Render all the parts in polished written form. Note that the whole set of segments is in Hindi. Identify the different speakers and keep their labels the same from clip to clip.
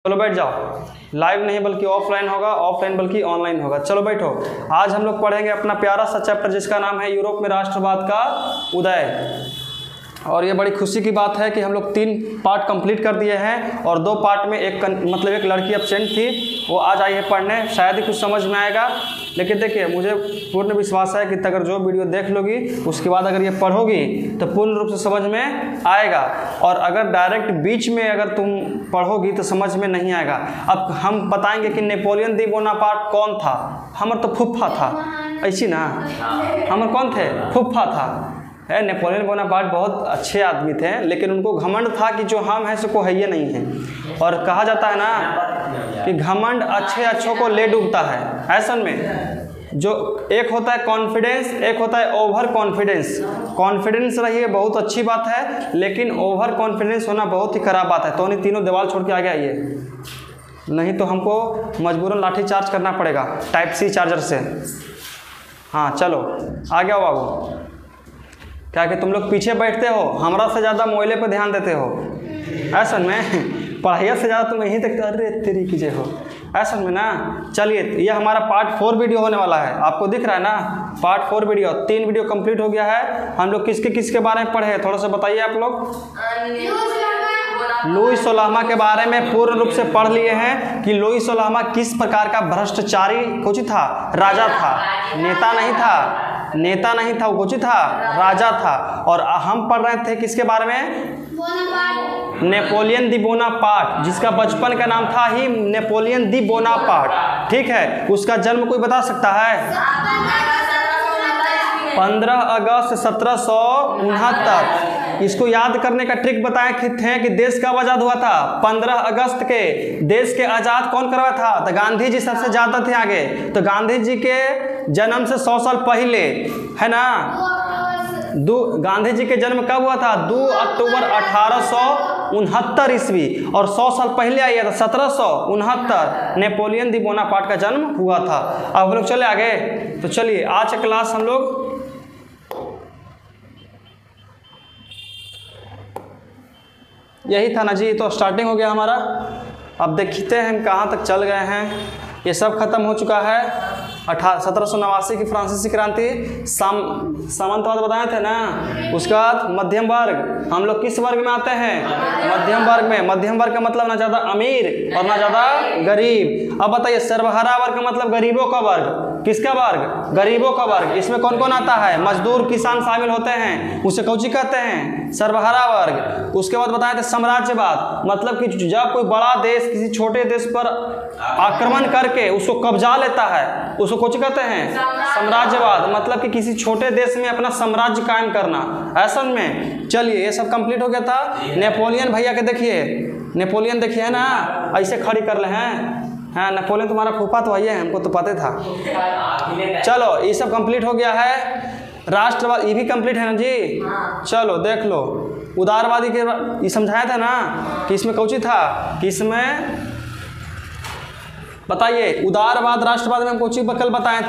Speaker 1: चलो बैठ जाओ। लाइव नहीं बल्कि ऑफलाइन होगा, ऑफलाइन बल्कि ऑनलाइन होगा। चलो बैठो। आज हम लोग पढ़ेंगे अपना प्यारा सा चैप्टर जिसका नाम है यूरोप में राष्ट्रवाद का उदय। और ये बड़ी खुशी की बात है कि हम लोग 3 पार्ट कंप्लीट कर दिए हैं और 2 पार्ट में एक लड़की एब्सेंट थी, वो आज आई है पढ़ने। शायद ही कुछ समझ में आएगा, लेकिन देखिए मुझे पूर्ण विश्वास है कि अगर जो वीडियो देख लोगी उसके बाद अगर ये पढ़ोगी तो पूर्ण रूप से समझ में आएगा। और अगर डायरेक्ट बीच में अगर तुम पढ़ोगी तो समझ में नहीं आएगा। अब हम बताएंगे कि नेपोलियन दी बोनापार्ट कौन था। हमर तो फुफ्फा था, ऐसी ना, हमर कौन थे? फुफ्फा था। नेपोलियन बोनापार्ट बहुत अच्छे आदमी थे, लेकिन उनको घमंड था कि जो हम हैं सो है ये नहीं है। और कहा जाता है ना कि घमंड अच्छों को ले डूबता है। ऐसा में जो एक होता है कॉन्फिडेंस, एक होता है ओवर कॉन्फिडेंस। कॉन्फिडेंस रही है बहुत अच्छी बात है, लेकिन ओवर कॉन्फिडेंस होना बहुत ही खराब बात है। तो उन्हीं तीनों दीवार छोड़ के आगे आइए, नहीं तो हमको मजबूरन लाठी चार्ज करना पड़ेगा टाइप सी चार्जर से। हाँ चलो आगे आओ बाबू। क्या कि तुम लोग पीछे बैठते हो, हमरा से ज़्यादा मोबाइल पे ध्यान देते हो। ऐसा में पढ़ाई से ज़्यादा तुम यहीं तक अरे तेरी कीजिए हो। ऐसा में ना, चलिए ये हमारा पार्ट 4 वीडियो होने वाला है। आपको दिख रहा है ना, पार्ट 4 वीडियो। 3 वीडियो कंप्लीट हो गया है। हम लोग किसके बारे में पढ़े थोड़ा सा बताइए आप लोग। लुई सोलाहमा के बारे में पूर्ण रूप से पढ़ लिए हैं कि लुई सोलाहमा किस प्रकार का भ्रष्टाचारी कुछ था, राजा था, नेता नहीं था, वो कुछ था, राजा था। और हम पढ़ रहे थे किसके बारे में? नेपोलियन दी बोनापार्ट, जिसका बचपन का नाम था ही नेपोलियन दी बोनापार्ट। ठीक है, उसका जन्म कोई बता सकता है? 15 अगस्त 1769। इसको याद करने का ट्रिक बताए थे कि देश कब आज़ाद हुआ था? 15 अगस्त के। देश के आज़ाद कौन करवाया था? तो गांधी जी सबसे ज़्यादा थे आगे। तो गांधी जी के जन्म से 100 साल पहले, है ना। गांधी जी के जन्म कब हुआ था? 2 अक्टूबर 1869 ईस्वी। और 100 साल पहले आया था 1769। नेपोलियन दी बोनापार्ट का जन्म हुआ था। अब हम लोग चले आगे। तो चलिए आज का क्लास हम लोग यही था ना जी। तो स्टार्टिंग हो गया हमारा। अब देखते हैं हम कहाँ तक चल गए हैं। ये सब खत्म हो चुका है। 1789 की फ्रांसीसी क्रांति, सामंतवाद बताए थे ना। उसके बाद मध्यम वर्ग। हम लोग किस वर्ग में आते हैं? मध्यम वर्ग में। मध्यम वर्ग का मतलब ना ज़्यादा अमीर और ना ज़्यादा गरीब। अब बताइए सर्वहारा वर्ग का मतलब गरीबों का वर्ग। किसका वर्ग? गरीबों का वर्ग। इसमें कौन कौन आता है? मजदूर किसान शामिल होते हैं। उसे कौची कहते हैं? सर्वहारा वर्ग। उसके बाद बताए थे साम्राज्यवाद, मतलब कि जब कोई बड़ा देश किसी छोटे देश पर आक्रमण करके उसको कब्जा लेता है, उसको कौची कहते हैं? साम्राज्यवाद। मतलब कि किसी छोटे देश में अपना साम्राज्य कायम करना। ऐसा में चलिए ये सब कंप्लीट हो गया था। नेपोलियन भैया के देखिए, नेपोलियन देखिए है ना, ऐसे खड़ी कर ले हैं। हाँ नेपोलियन तुम्हारा फूफा तो है, हमको तो पता था। चलो ये सब कंप्लीट हो गया है। राष्ट्रवाद ये भी कंप्लीट है ना जी। चलो देख लो, उदारवादी के ये समझाया था ना कि इसमें कौची था, कि इसमें बताइए उदारवाद राष्ट्रवाद में हम कौची कल बताए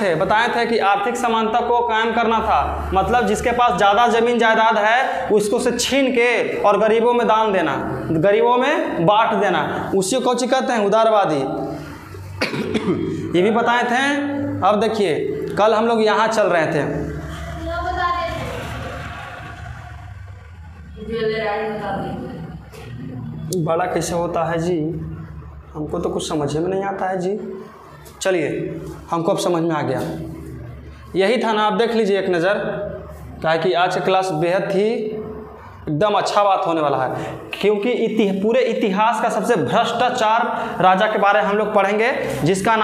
Speaker 1: थे कि आर्थिक समानता को कायम करना था। मतलब जिसके पास ज़्यादा जमीन जायदाद है उसको से छीन के और गरीबों में दान देना, गरीबों में बांट देना, उसी को कौची कहते हैं? उदारवादी। ये भी बताए थे। अब देखिए कल हम लोग यहाँ चल रहे थे। बड़ा कैसे होता है जी, हमको तो कुछ समझ में नहीं आता है जी। चलिए हमको अब समझ में आ गया। यही था ना, आप देख लीजिए एक नज़र। क्या है कि आज की क्लास बेहद ही एकदम अच्छा बात होने वाला है, क्योंकि पूरे इतिहास का सबसे भ्रष्टाचार राजा के बारे में हम लोग पढ़ेंगे, जिसका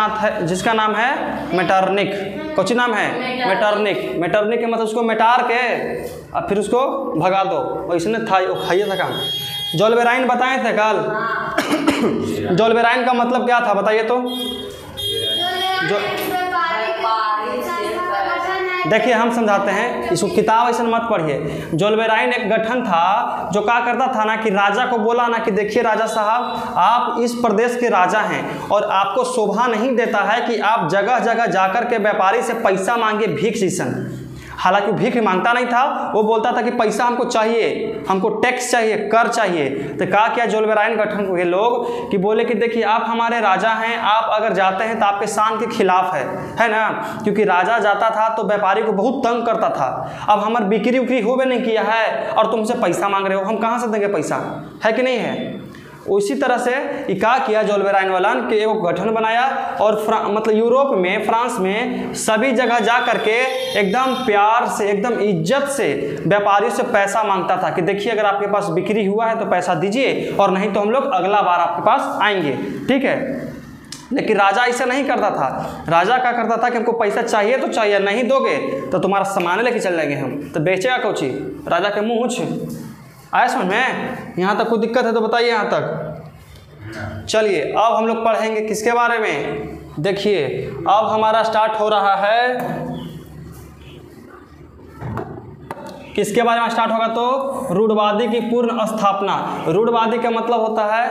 Speaker 1: नाम है मेटरनिख। कौन नाम है? मेटरनिख। मेटरनिख के मतलब उसको मेटार के और फिर उसको भगा दो, और इसने था खाइए था काम। जोल्बेराइन बताए थे कल। जोल्बेराइन का मतलब क्या था बताइए तो? देखिए हम समझाते हैं, इसको किताब ऐसा मत पढ़िए। जोल्बेराइन एक गठन था जो क्या करता था ना कि राजा को बोला ना कि देखिए राजा साहब, आप इस प्रदेश के राजा हैं और आपको शोभा नहीं देता है कि आप जगह जगह जाकर के व्यापारी से पैसा मांगे, भीख सीसन। हालांकि वो भीख मांगता नहीं था, वो बोलता था कि पैसा हमको चाहिए, हमको टैक्स चाहिए, कर चाहिए। तो कहा क्या जोल्बेराइन गठन के लोग कि बोले कि देखिए आप हमारे राजा हैं, आप अगर जाते हैं तो आपके शान के खिलाफ है ना, क्योंकि राजा जाता था तो व्यापारी को बहुत तंग करता था। अब हमारी बिक्री उक्री हो भी नहीं किया है और तुमसे पैसा मांग रहे हो, हम कहाँ से देंगे पैसा, है कि नहीं है। उसी तरह से क्या किया जोल्बेराइन वालन के एक गठन बनाया और मतलब यूरोप में, फ्रांस में सभी जगह जा करके एकदम प्यार से, एकदम इज्जत से व्यापारियों से पैसा मांगता था कि देखिए अगर आपके पास बिक्री हुआ है तो पैसा दीजिए और नहीं तो हम लोग अगला बार आपके पास आएंगे, ठीक है। लेकिन राजा ऐसा नहीं करता था। राजा क्या करता था कि हमको पैसा चाहिए तो चाहिए, नहीं दोगे तो तुम्हारा सामान लेके चल जाएंगे हम, तो बेचेगा कोची, राजा के मुँह आया समझ में। यहाँ तक कोई दिक्कत है तो बताइए यहाँ तक। चलिए अब हम लोग पढ़ेंगे किसके बारे में, देखिए अब हमारा स्टार्ट हो रहा है, किसके बारे में स्टार्ट होगा, तो रूढ़वादी की पूर्ण स्थापना। रूढ़वादी का मतलब होता है,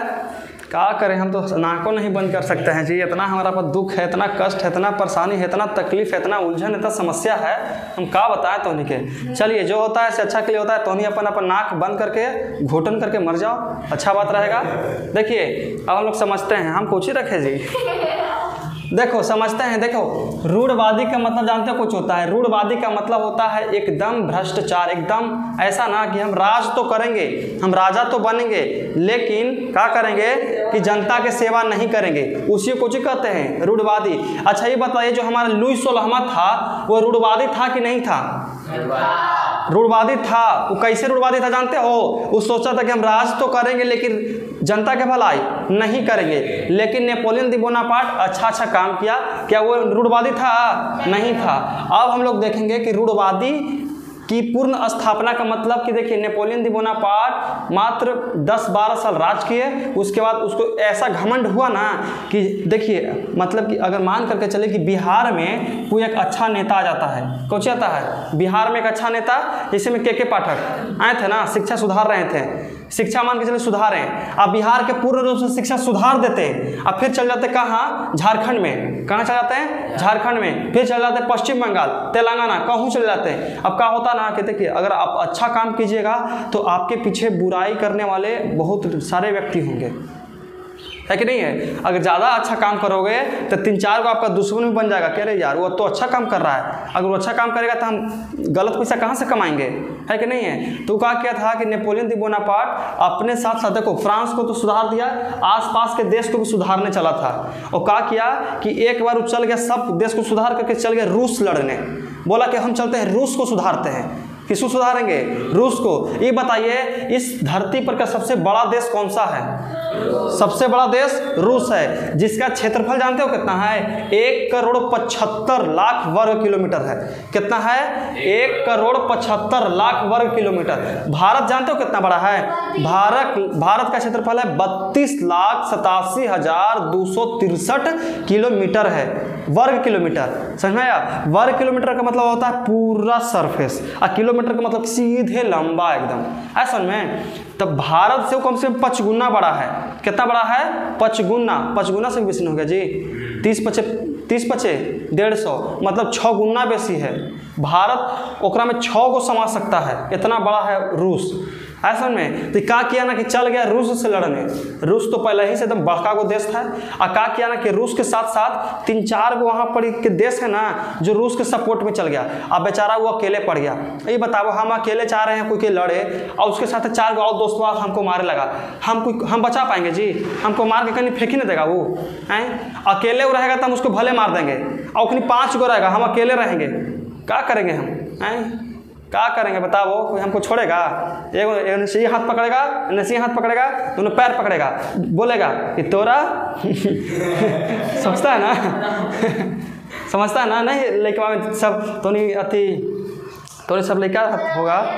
Speaker 1: क्या करें हम तो नाकों नहीं बंद कर सकते हैं जी, इतना हमारा पास दुख है, इतना कष्ट है, इतना परेशानी है, इतना तकलीफ है, इतना उलझन, इतना समस्या है, हम क्या बताएं तो नहीं के। चलिए जो होता है अच्छा के लिए होता है, तो नहीं अपन नाक बंद करके घुटन करके मर जाओ, अच्छा बात रहेगा। देखिए अब हम लोग समझते हैं, हम कुछ ही रखे जी, देखो समझते हैं। देखो रूढ़वादी का मतलब जानते हो कुछ होता है, रूढ़वादी का मतलब होता है एकदम भ्रष्टाचार, एकदम ऐसा ना कि हम राज तो करेंगे, हम राजा तो बनेंगे, लेकिन क्या करेंगे कि जनता के सेवा नहीं करेंगे, उसी को कुछ कहते हैं रूढ़वादी। अच्छा ये बताइए जो हमारा लुई 16वां था वो रूढ़वादी था कि नहीं था, रूढ़वादी था। वो कैसे रूढ़वादी था जानते हो, वो सोचा था कि हम राज तो करेंगे लेकिन जनता के भलाई नहीं करेंगे। लेकिन नेपोलियन दी बोनापार्ट अच्छा काम किया, क्या वो रूढ़वादी था, नहीं था। अब हम लोग देखेंगे कि रूढ़वादी की पूर्ण स्थापना का मतलब कि देखिए नेपोलियन दी बोनापार्ट मात्र 10-12 साल राज किए, उसके बाद उसको ऐसा घमंड हुआ ना कि देखिए मतलब कि अगर मान करके चले कि बिहार में कोई एक अच्छा नेता आ जाता है, कौन आता है बिहार में एक अच्छा नेता, जैसे में के पाठक आए थे ना, शिक्षा सुधार रहे थे, शिक्षा मान के चले सुधारें, अब बिहार के पूर्ण रूप से शिक्षा सुधार देते हैं, अब फिर चल जाते कहाँ, झारखंड में, कहाँ चल जाते हैं, झारखंड में, फिर चल जाते हैं पश्चिम बंगाल, तेलंगाना, कहूँ चले जाते हैं। अब क्या होता ना कि देखिए अगर आप अच्छा काम कीजिएगा तो आपके पीछे बुराई करने वाले बहुत सारे व्यक्ति होंगे, है कि नहीं है। अगर ज़्यादा अच्छा काम करोगे तो 3-4 को आपका दुश्मन भी बन जाएगा, कह रहे यार वो तो अच्छा काम कर रहा है, अगर वो अच्छा काम करेगा तो हम गलत पैसा कहाँ से कमाएंगे, है कि नहीं है। तो क्या किया था कि नेपोलियन दी बोनापार्ट अपने साथ साथ देखो फ्रांस को तो सुधार दिया, आसपास के देश को भी सुधारने चला था। और क्या किया कि एक बार वो चल गया, सब देश को सुधार करके चल गया रूस लड़ने, बोला कि हम चलते हैं रूस को सुधारते हैं। किसको सुधारेंगे, रूस को। ये बताइए इस धरती पर का सबसे बड़ा देश कौन सा है, सबसे बड़ा देश रूस है, जिसका क्षेत्रफल जानते हो कितना है, 1,75,00,000 वर्ग किलोमीटर है। कितना है, 1,75,00,000 वर्ग किलोमीटर। भारत जानते हो कितना बड़ा है, भारत का क्षेत्रफल है 32,87,263 किलोमीटर है, वर्ग किलोमीटर। समझ में आया, वर्ग किलोमीटर का मतलब होता है पूरा सरफेस, और किलोमीटर का मतलब सीधे लंबा एकदम, ऐसा में। तब भारत से कम से कम 5 गुना बड़ा है। कितना बड़ा है, 5 गुना से बेसी हो गया जी, 30-5 150, मतलब 6 गुना बेसी है भारत, ओकरा में 6 को समा सकता है, इतना बड़ा है रूस, ऐसा में। तो क्या किया ना कि चल गया रूस से लड़ने, रूस तो पहले ही से एकदम बड़का को देश था। और क्या किया ना कि रूस के साथ साथ 3-4 को वहाँ पर के देश है ना जो रूस के सपोर्ट में चल गया। अब बेचारा वो अकेले पड़ गया। ये बताओ हम अकेले चाह रहे हैं कोई के लड़े और उसके साथ 4 गो और दोस्तों हमको मारे लगा, हम बचा पाएंगे जी, हमको मार के कहीं फेंक ही नहीं देगा वो, हैं। अकेले वो रहेगा तो हम उसको भले मार देंगे, और कहीं 5 गो रहेगा, हम अकेले रहेंगे, क्या करेंगे हम, हैं, क्या करेंगे बताओ, कोई हमको छोड़ेगा। एक नसी हाथ पकड़ेगा, नसी हाथ पकड़ेगा, दोनों पैर पकड़ेगा, बोलेगा कि तोरा समझता है ना समझता है ना, नहीं लड़का में सब तो नहीं अति तो सब लड़का होगा,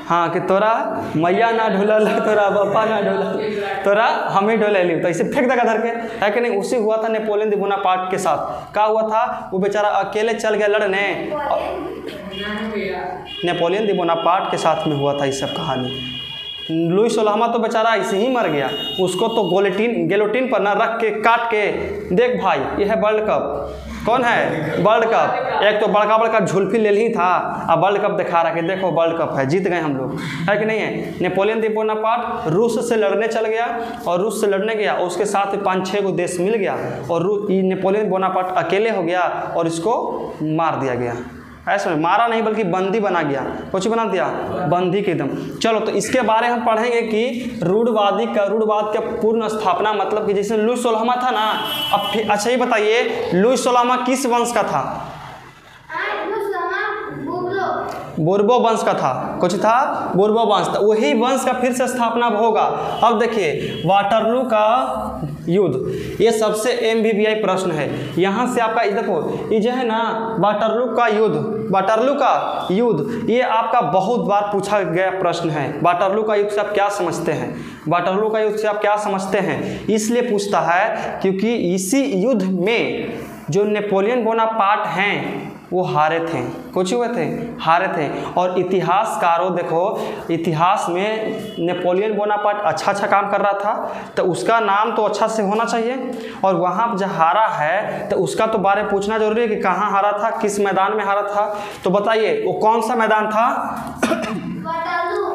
Speaker 1: हाँ कि तोरा मैया ना ढोलल, तोरा बापा ना ढोलल, तोरा हम ही ढोले ली, तो इसे फेंक देगा धर के, है कि नहीं। उसी हुआ था नेपोलियन दी बोनापार्ट के साथ। क्या हुआ था, वो बेचारा अकेले चल गया लड़ने, नेपोलियन दी बोनापार्ट के साथ में हुआ था ये सब कहानी। लुई 16वां तो बेचारा ऐसे ही मर गया, उसको तो गेलोटिन पर ना रख के काट के। देख भाई, ये है वर्ल्ड कप। कौन है? World cup. एक तो बड़का बड़का झुल्फी ले ही था, अब वर्ल्ड कप दिखा रहा है कि देखो वर्ल्ड कप है, जीत गए हम लोग, है कि नहीं है। नेपोलियन दी बोनापार्ट रूस से लड़ने चल गया, और रूस से लड़ने गया, उसके साथ 5-6 को देश मिल गया, और नेपोलियन बोनापार्ट अकेले हो गया और इसको मार दिया गया। ऐसा मारा नहीं बल्कि बंदी बना गया। कुछ बना दिया, बंदी के एकदम। चलो, तो इसके बारे में हम पढ़ेंगे कि रूढ़वाद का पूर्ण स्थापना, मतलब कि जैसे लुई 16वां था ना। अब फिर अच्छा ये बताइए, लुई 16वां किस वंश का था? बोर्बो वंश का था। कुछ था, बोर्बो वंश था। वही वंश का फिर से स्थापना होगा। अब देखिए, वाटरलू का युद्ध, ये सबसे MBBI प्रश्न है। यहाँ से आपका देखो, ये जो है ना वाटरलू का युद्ध, ये आपका बहुत बार पूछा गया प्रश्न है। वाटरलू का युद्ध से आप क्या समझते हैं? वाटरलू का युद्ध से आप क्या समझते हैं? इसलिए पूछता है क्योंकि इसी युद्ध में जो नेपोलियन बोनापार्ट हैं वो हारे थे। कुछ हुए थे, हारे थे। और इतिहासकारों देखो, इतिहास में नेपोलियन बोनापार्ट अच्छा काम कर रहा था, तो उसका नाम तो अच्छा से होना चाहिए। और वहाँ जब हारा है तो उसका तो बारे में पूछना जरूरी है कि कहाँ हारा था, किस मैदान में हारा था। तो बताइए वो कौन सा मैदान था?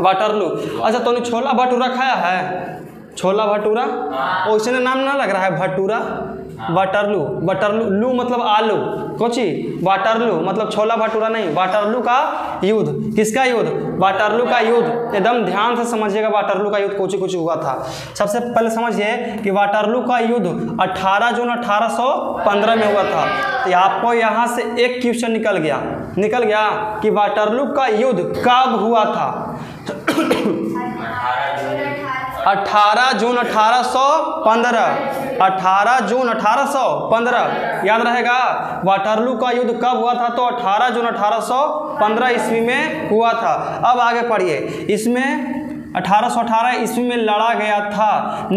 Speaker 1: वाटरलू। अच्छा, तो छोला भटूरा खाया है? छोला भटूरा, उसने नाम ना लग रहा है भटूरा। वाटरलू लू मतलब आलू। कोची? वाटरलू मतलब छोला भटूरा नहीं, वाटरलू का युद्ध। किसका युद्ध? वाटरलू का युद्ध। एकदम ध्यान से समझिएगा, वाटरलू का युद्ध कुछ हुआ था। सबसे पहले समझिए कि वाटरलू का युद्ध 18 जून 1815 में हुआ था। तो आपको यहाँ से एक क्वेश्चन निकल गया कि वाटरलू का युद्ध कब हुआ था? 18 जून 1815। 18 जून 1815 याद रहेगा। वाटरलू का युद्ध कब हुआ था? तो 18 जून 1815 ईस्वी में हुआ था। अब आगे पढ़िए, इसमें 1818 ईस्वी में लड़ा गया था।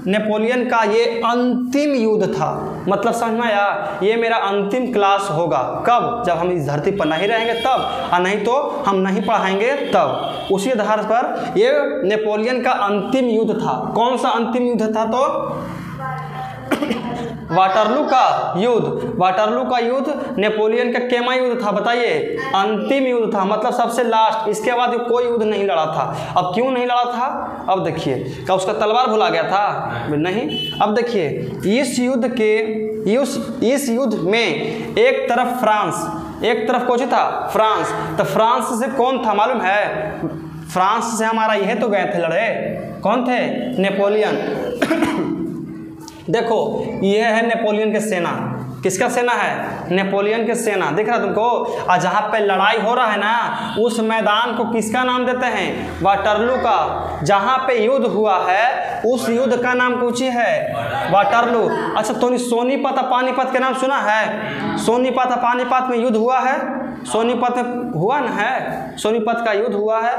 Speaker 1: नेपोलियन का ये अंतिम युद्ध था। मतलब समझ में आया, ये मेरा अंतिम क्लास होगा। कब? जब हम इस धरती पर नहीं रहेंगे तब, और नहीं तो हम नहीं पढ़ाएंगे तब। उसी आधार पर ये नेपोलियन का अंतिम युद्ध था। कौन सा अंतिम युद्ध था? तो वाटरलू का युद्ध नेपोलियन का केमा युद्ध था? बताइए। अंतिम युद्ध था, मतलब सबसे लास्ट। इसके बाद कोई युद्ध नहीं लड़ा था। अब क्यों नहीं लड़ा था? अब देखिए, क्या उसका तलवार भुला गया था? नहीं। अब देखिए, इस युद्ध में एक तरफ फ्रांस, एक तरफ कौन था? फ्रांस। तो फ्रांस से कौन था मालूम है? फ्रांस से हमारा यह तो गए थे लड़े। कौन थे? नेपोलियन। देखो, यह है नेपोलियन की सेना। किसका सेना है? नेपोलियन की सेना। दिख रहा तुमको? और जहाँ पे लड़ाई हो रहा है ना, उस मैदान को किसका नाम देते हैं? वाटरलू का। जहाँ पे युद्ध हुआ है उस युद्ध का नाम कुछ है, वाटरलू। अच्छा, तो सोनीपत और पानीपत के नाम सुना है? सोनीपत और पानीपत में युद्ध हुआ है। सोनीपत में हुआ ना है, सोनीपत का युद्ध हुआ है।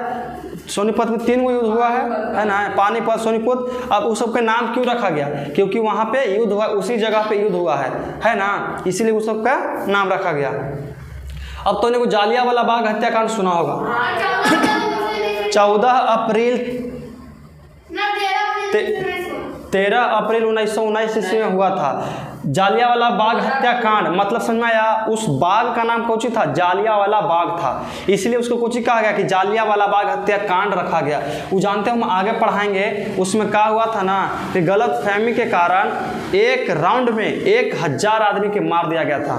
Speaker 1: सोनीपत में 3 युद्ध हुआ है ना, पानीपत, सोनीपत। अब उस सब का नाम क्यों रखा गया? क्योंकि वहाँ पे युद्ध हुआ, उसी जगह पे युद्ध हुआ है ना, इसीलिए उस सब का नाम रखा गया। अब तो ने जालियांवाला बाग हत्याकांड सुना होगा। 13 अप्रैल 1919 ईस्वी में हुआ था जालियांवाला बाग हत्याकांड। मतलब समझ में आया? उस बाग का नाम कौन था? जालियांवाला बाग था, इसलिए उसको कुछ कहा गया कि जालियांवाला बाग हत्याकांड रखा गया। वो जानते हम आगे पढ़ाएंगे। उसमें क्या हुआ था ना कि गलत फहमी के कारण एक राउंड में 1000 आदमी के मार दिया गया था।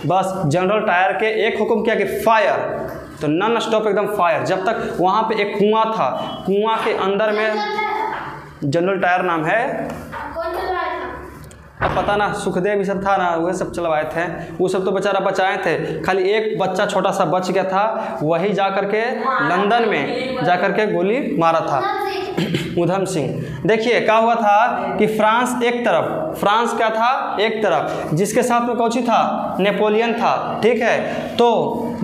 Speaker 1: बस जनरल टायर के एक हुक्म किया कि फायर, तो नॉन स्टॉप एकदम फायर। जब तक वहाँ पे एक कुआं था, कुआं के अंदर में जनरल टायर नाम है, अब पता ना, सुखदेव ये सब था ना, वह सब चलवाए थे। वो सब तो बेचारा बचाए थे, खाली एक बच्चा छोटा सा बच गया था। वही जाकर के लंदन में जाकर के गोली मारा था, उधम सिंह। देखिए क्या हुआ था कि फ्रांस एक तरफ, फ्रांस क्या था? एक तरफ, जिसके साथ में कौन था? नेपोलियन था, ठीक है। तो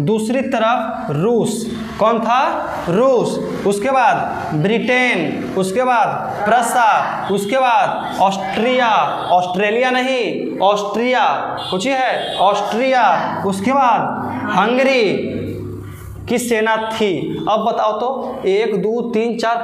Speaker 1: दूसरी तरफ रूस। कौन था? रूस। उसके बाद ब्रिटेन, उसके बाद प्रसा, उसके बाद ऑस्ट्रिया, ऑस्ट्रेलिया नहीं, ऑस्ट्रिया, कुछ है ऑस्ट्रिया। उसके बाद हंगरी, की सेना थी। अब बताओ तो 1 2 3 4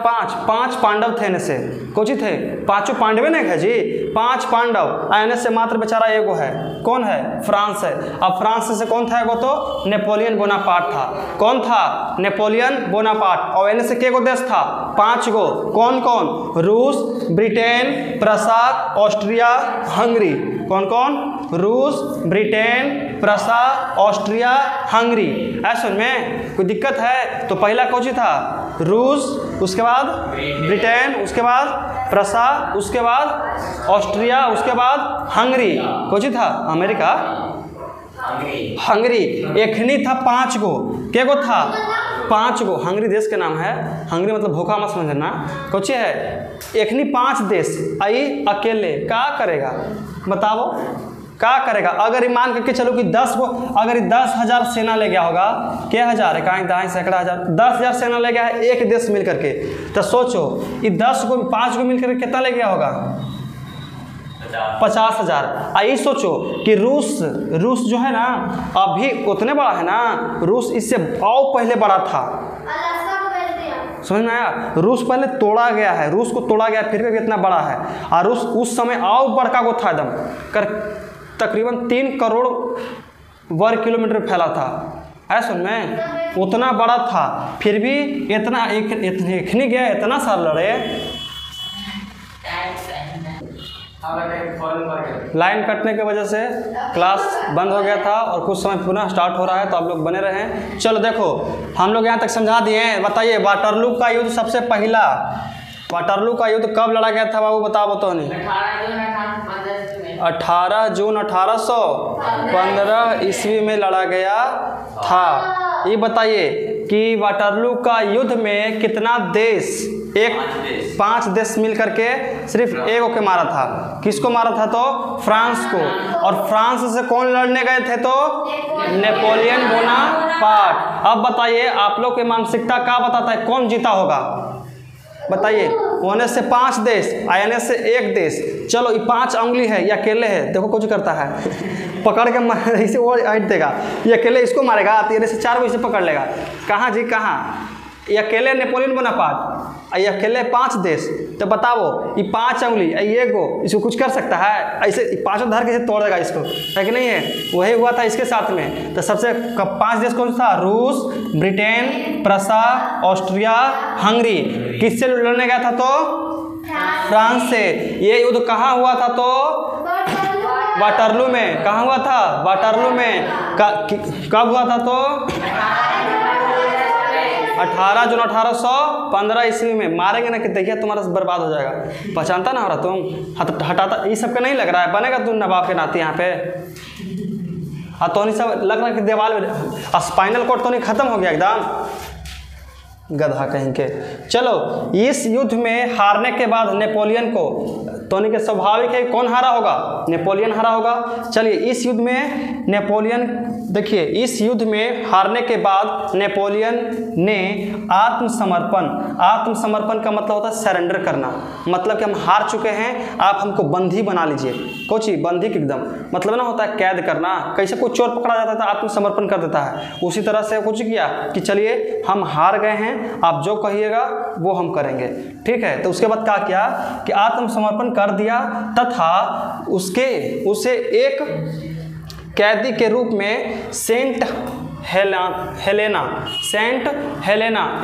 Speaker 1: 5 पांडव थे इनसे, कौन थे? पांचों पांडवे नहीं है जी, 5 पांडव। आने से मात्र बेचारा एगो है, कौन है? फ्रांस है। अब फ्रांस से कौन था? एगो तो नेपोलियन बोनापार्ट था। कौन था? Napoleon Bonaparte. और इनसे के गो देश था? 5 गो। कौन कौन? रूस, ब्रिटेन, प्रसा, ऑस्ट्रिया, हंगरी। कौन कौन? रूस, ब्रिटेन, प्रसा, ऑस्ट्रिया, हंगरी। ऐसा में कोई दिक्कत है? तो पहला कौन था? रूस, उसके बाद ब्रिटेन, उसके बाद प्रसा, उसके बाद ऑस्ट्रिया, उसके बाद हंगरी। कौन था? America, Hungary. एखनी था 5 गो। के गो था? 5 गो। हंगरी देश के नाम है। हंगरी मतलब भूखा मत समझना। कौन है? एखनी 5 देश आई अकेले क्या करेगा? बताओ क्या करेगा? अगर ये मान करके चलो कि 10 गो, अगर 10,000 सेना ले गया होगा, क्या हजार है? कहीं दाएं सैकड़ा हजार, 10,000 सेना ले गया है एक देश मिल करके, तो सोचो ये 10 गो 5 गो मिल करके कितना ले गया होगा? 50,000। आई सोचो कि रूस जो है ना अभी उतने बड़ा है ना, रूस इससे और पहले बड़ा था। समझ में आया? रूस पहले तोड़ा गया है, रूस को तोड़ा गया फिर भी इतना बड़ा है। और रूस उस समय और बड़का को था एकदम तकरीबन 3 करोड़ वर्ग किलोमीटर फैला था। ऐसा में उतना बड़ा था, फिर भी इतना इतने गया, इतना साल लड़े। लाइन कटने की वजह से क्लास बंद हो गया था और कुछ समय पुनः स्टार्ट हो रहा है, तो आप लोग बने रहें। चलो देखो हम लोग यहाँ तक समझा दिए। बताइए वाटरलू का युद्ध सबसे पहला, वाटरलू का युद्ध कब लड़ा गया था बाबू? बताओ तो नहीं। 18 जून 1815 ईस्वी में लड़ा गया था। ये बताइए कि वाटरलू का युद्ध में कितना देश? 5 देश मिल करके सिर्फ एक के मारा था। किसको मारा था? तो फ्रांस को। और फ्रांस से कौन लड़ने गए थे? तो नेपोलियन बोनापार्ट। अब बताइए आप लोग की मानसिकता क्या बताता है, कौन जीता होगा? बताइए। होने से 5 देश, आने से 1 देश। चलो ये 5 उंगली है, ये अकेले है, देखो कुछ करता है पकड़ के इसे वो हट देगा। ये अकेले इसको मारेगा, तेरे से 4 गो इसे पकड़ लेगा। कहाँ जी कहाँ? ये अकेले नेपोलियन बोनापार्ट, ये अकेले 5 देश। तो बताओ ये 5 उंगली ये गो इसको कुछ कर सकता है? ऐसे 5 धर के तोड़ देगा इसको, है कि नहीं है? वही हुआ था इसके साथ में। तो सबसे 5 देश कौन था? रूस, ब्रिटेन, प्रसा, ऑस्ट्रिया, हंगरी। किससे लड़ने गया था? तो फ्रांस से। ये युद्ध कहाँ हुआ था? तो वाटरलू में। कहाँ हुआ था? वाटरलू में। कब हुआ था? तो 18 जून 1815 ईस्वी में। मारेंगे ना कि देखिए तुम्हारा बर्बाद हो जाएगा। पहचानता ना हो रहा तुम? हटाता ये सब का नहीं लग रहा है? बनेगा तुम नवाब के नाते यहाँ पे? हाँ तो नहीं सब लग रहा है कि दीवार में स्पाइनल कॉर्ड तो नहीं खत्म हो गया एकदम, गधा कहीं के। चलो इस युद्ध में हारने के बाद नेपोलियन को, तो के स्वाभाविक है कौन हारा होगा? नेपोलियन हारा होगा। चलिए इस युद्ध में नेपोलियन, देखिए इस युद्ध में हारने के बाद नेपोलियन ने आत्मसमर्पण का मतलब होता है सरेंडर करना। मतलब कि हम हार चुके हैं, आप हमको बंदी बना लीजिए। कोची बंदी के एकदम मतलब ना होता है कैद करना। कैसे कोई चोर पकड़ा जाता था आत्मसमर्पण कर देता है, उसी तरह से कुछ किया कि चलिए हम हार गए हैं, आप जो कहिएगा वो हम करेंगे। ठीक है, तो उसके बाद क्या किया कि आत्मसमर्पण कर दिया तथा उसे एक कैदी के रूप में सेंट हेलेना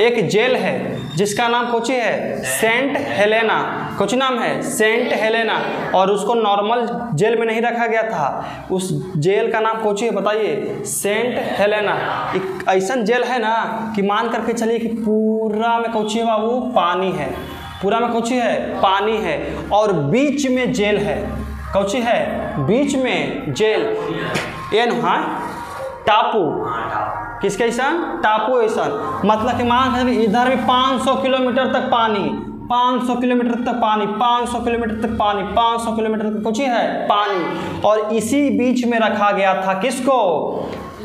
Speaker 1: एक जेल है जिसका नाम कोची है? Saint Helena. कुछ नाम है सेंट हेलेना। और उसको नॉर्मल जेल में नहीं रखा गया था, उस जेल का नाम कोची है? बताइए। Saint Helena. एक ऐसा जेल है ना कि मान करके चलिए कि पूरा में कोची है बाबू? पानी है। पूरा में कोची है? पानी है। और बीच में जेल है। कोची है? बीच में जेल। ये ना टापू। किसके ऐसा? टापू ऐसा। मतलब कि मान इधर भी 500 किलोमीटर तक पानी, 500 किलोमीटर तक पानी, 500 किलोमीटर तक पानी, 500 किलोमीटर तक कुछ है पानी। और इसी बीच में रखा गया था किसको?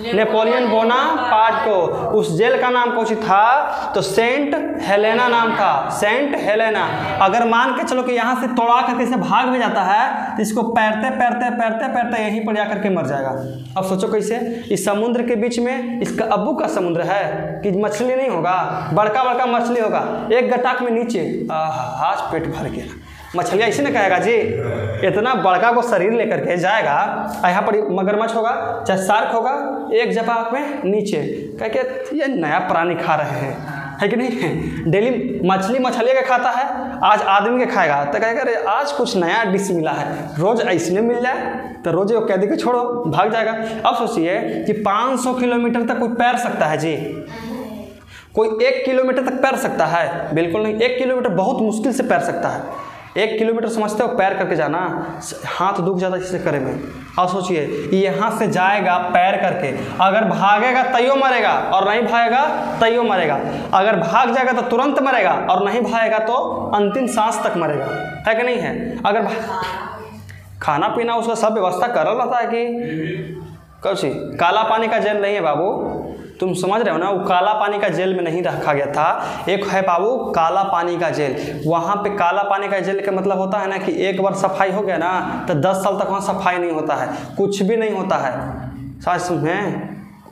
Speaker 1: नेपोलियन बोनापार्ट को। उस जेल का नाम कौन सी था? तो सेंट हेलेना नाम था, सेंट हेलेना। अगर मान के चलो कि यहाँ से तोड़ा करके इसे भाग में जाता है तो इसको पैरते पैरते पैरते पैरते यहीं पर जाकर के मर जाएगा। अब सोचो कैसे, इस समुद्र के बीच में इसका अब्बू का समुद्र है कि मछली नहीं होगा, बड़का बड़का मछली होगा, एक गटाक में नीचे आज पेट भर गया। मछलियाँ इसी ने कहेगा जी, इतना बड़का को शरीर लेकर के जाएगा, यहाँ पर मगरमच्छ होगा चाहे शार्क होगा, एक जपाक में नीचे, कह के ये नया प्राणी खा रहे हैं, है कि नहीं? डेली मछली मछली का खाता है, आज आदमी के खाएगा तो कहेगा अरे आज कुछ नया डिश मिला है, रोज ऐसने मिल जाए तो रोज वो कैदी को छोड़ो भाग जाएगा। अब सोचिए कि 500 किलोमीटर तक कोई पैर सकता है जी? कोई 1 किलोमीटर तक पैर सकता है? बिल्कुल नहीं। 1 किलोमीटर बहुत मुश्किल से पैर सकता है। 1 किलोमीटर समझते हो पैर करके जाना, हाथ दुख जाता इसे करे में। अब सोचिए यहाँ से जाएगा पैर करके, अगर भागेगा तैयो मरेगा और नहीं भागेगा तैयो मरेगा, अगर भाग जाएगा तो तुरंत मरेगा और नहीं भागेगा तो अंतिम सांस तक मरेगा, है कि नहीं है? अगर खाना पीना उसका सब व्यवस्था कर रहता है कि कौची काला पानी का जेल नहीं है बाबू, तुम समझ रहे हो ना? वो काला पानी का जेल में नहीं रखा गया था। एक है बाबू काला पानी का जेल, वहाँ पे काला पानी का जेल का मतलब होता है ना कि एक बार सफाई हो गया ना तो 10 साल तक वहाँ सफाई नहीं होता है, कुछ भी नहीं होता है। समझ में?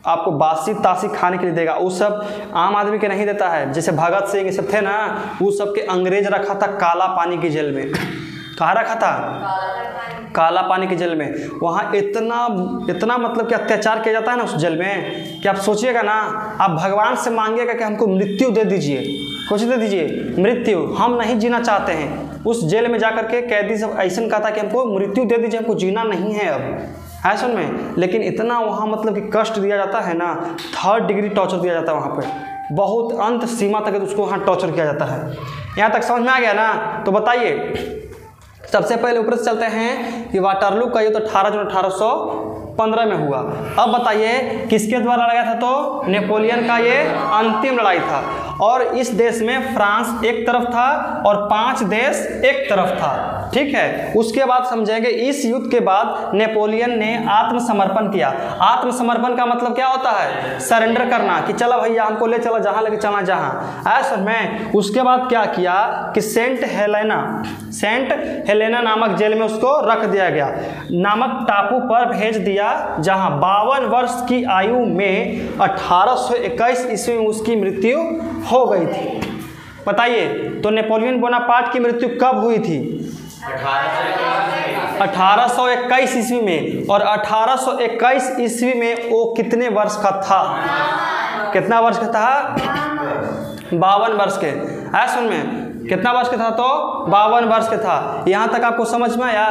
Speaker 1: आपको बासी तासी खाने के लिए देगा, वो सब आम आदमी के नहीं देता है। जैसे भगत सिंह ये सब थे ना, वो सबके अंग्रेज रखा था काला पानी की जेल में। कहाँ रखा था? काला पानी के जेल में। वहाँ इतना मतलब कि अत्याचार किया जाता है ना उस जेल में कि आप सोचिएगा ना, आप भगवान से मांगिएगा कि हमको मृत्यु दे दीजिए, कुछ दे दीजिए मृत्यु, हम नहीं जीना चाहते हैं। उस जेल में जाकर के कैदी सब ऐसा कहता कि हमको मृत्यु दे दीजिए, हमको जीना नहीं है अब, है सुन में। लेकिन इतना वहाँ मतलब कि कष्ट दिया जाता है ना, 3rd डिग्री टॉर्चर दिया जाता है वहाँ पर, बहुत अंत सीमा तक उसको वहाँ टॉर्चर किया जाता है। यहाँ तक समझ में आ गया ना? तो बताइए, सबसे पहले ऊपर से चलते हैं कि वाटरलू का युद्ध 18 जून 1815 में हुआ। अब बताइए किसके द्वारा लड़ा था? तो नेपोलियन का ये अंतिम लड़ाई था। और इस देश में फ्रांस एक तरफ था और 5 देश एक तरफ था, ठीक है। उसके बाद समझेंगे इस युद्ध के बाद नेपोलियन ने आत्मसमर्पण किया। आत्मसमर्पण का मतलब क्या होता है? सरेंडर करना, कि चलो भैया हमको ले चलो जहाँ लेके चलना जहाँ, ऐसा में। उसके बाद क्या किया कि सेंट हेलेना नामक जेल में उसको रख दिया गया, नामक टापू पर भेज दिया, जहाँ 52 वर्ष की आयु में 1821 ईस्वी में उसकी मृत्यु हो गई थी। बताइए तो नेपोलियन बोनापार्ट की मृत्यु कब हुई थी? 1821 ईस्वी में। और 1821 ईस्वी में वो कितने वर्ष का था? कितना वर्ष का था? 52 वर्ष के। है सुन में, कितना वर्ष का था? तो 52 वर्ष का था। यहाँ तक आपको समझ में आया?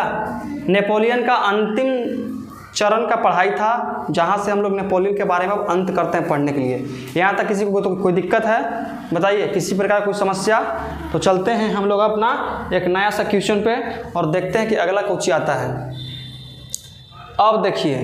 Speaker 1: नेपोलियन का अंतिम चरण का पढ़ाई था, जहाँ से हम लोग नेपोलियन के बारे में अंत करते हैं पढ़ने के लिए। यहाँ तक किसी को तो कोई दिक्कत है? बताइए, किसी प्रकार कोई समस्या? तो चलते हैं हम लोग अपना एक नया सा क्वेश्चन पे और देखते हैं कि अगला क्वेश्चन आता है। अब देखिए,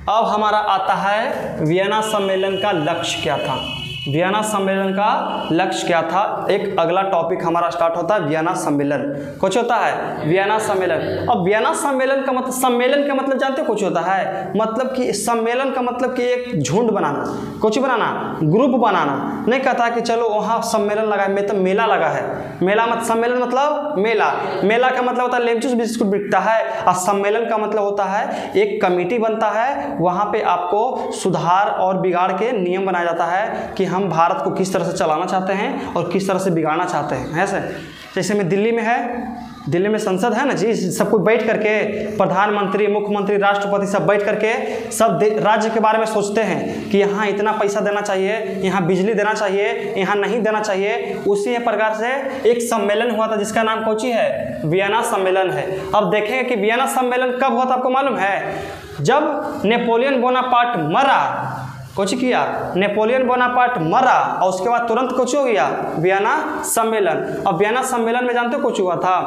Speaker 1: अब हमारा आता है वियना सम्मेलन का लक्ष्य क्या था। वियना सम्मेलन का लक्ष्य क्या था? एक अगला टॉपिक हमारा स्टार्ट होता है वियना सम्मेलन। कुछ होता है वियना सम्मेलन। अब वियना सम्मेलन का मतलब, सम्मेलन का मतलब जानते हो कुछ होता है? मतलब कि सम्मेलन का मतलब कि एक झुंड बनाना, कुछ बनाना, ग्रुप बनाना। नहीं कहता कि चलो वहाँ सम्मेलन लगा है, तो मेला लगा है। मेला मत सम्मेलन मतलब मेला। मेला का मतलब होता है लेमचूस बिस्कुट बिकता है। और सम्मेलन का मतलब होता है एक कमेटी बनता है, वहाँ पे आपको सुधार और बिगाड़ के नियम बनाया जाता है कि हम भारत को किस तरह से चलाना चाहते हैं और किस तरह से बिगाड़ना चाहते हैं। ऐसे जैसे में दिल्ली में है, दिल्ली में संसद है ना जी, सब कुछ बैठ करके प्रधानमंत्री, मुख्यमंत्री, राष्ट्रपति सब बैठ करके सब राज्य के बारे में सोचते हैं कि यहाँ इतना पैसा देना चाहिए, यहाँ बिजली देना चाहिए, यहाँ नहीं देना चाहिए। उसी प्रकार से एक सम्मेलन हुआ था जिसका नाम कोची है? वियना सम्मेलन है। अब देखेंगे कि वियना सम्मेलन कब हुआ था, आपको मालूम है? जब नेपोलियन बोनापार्ट मरा, कुछ किया, नेपोलियन बोनापार्ट मरा और उसके बाद तुरंत कुछ हो गया वियना सम्मेलन। अब वियना सम्मेलन में जानते हो कुछ हुआ था?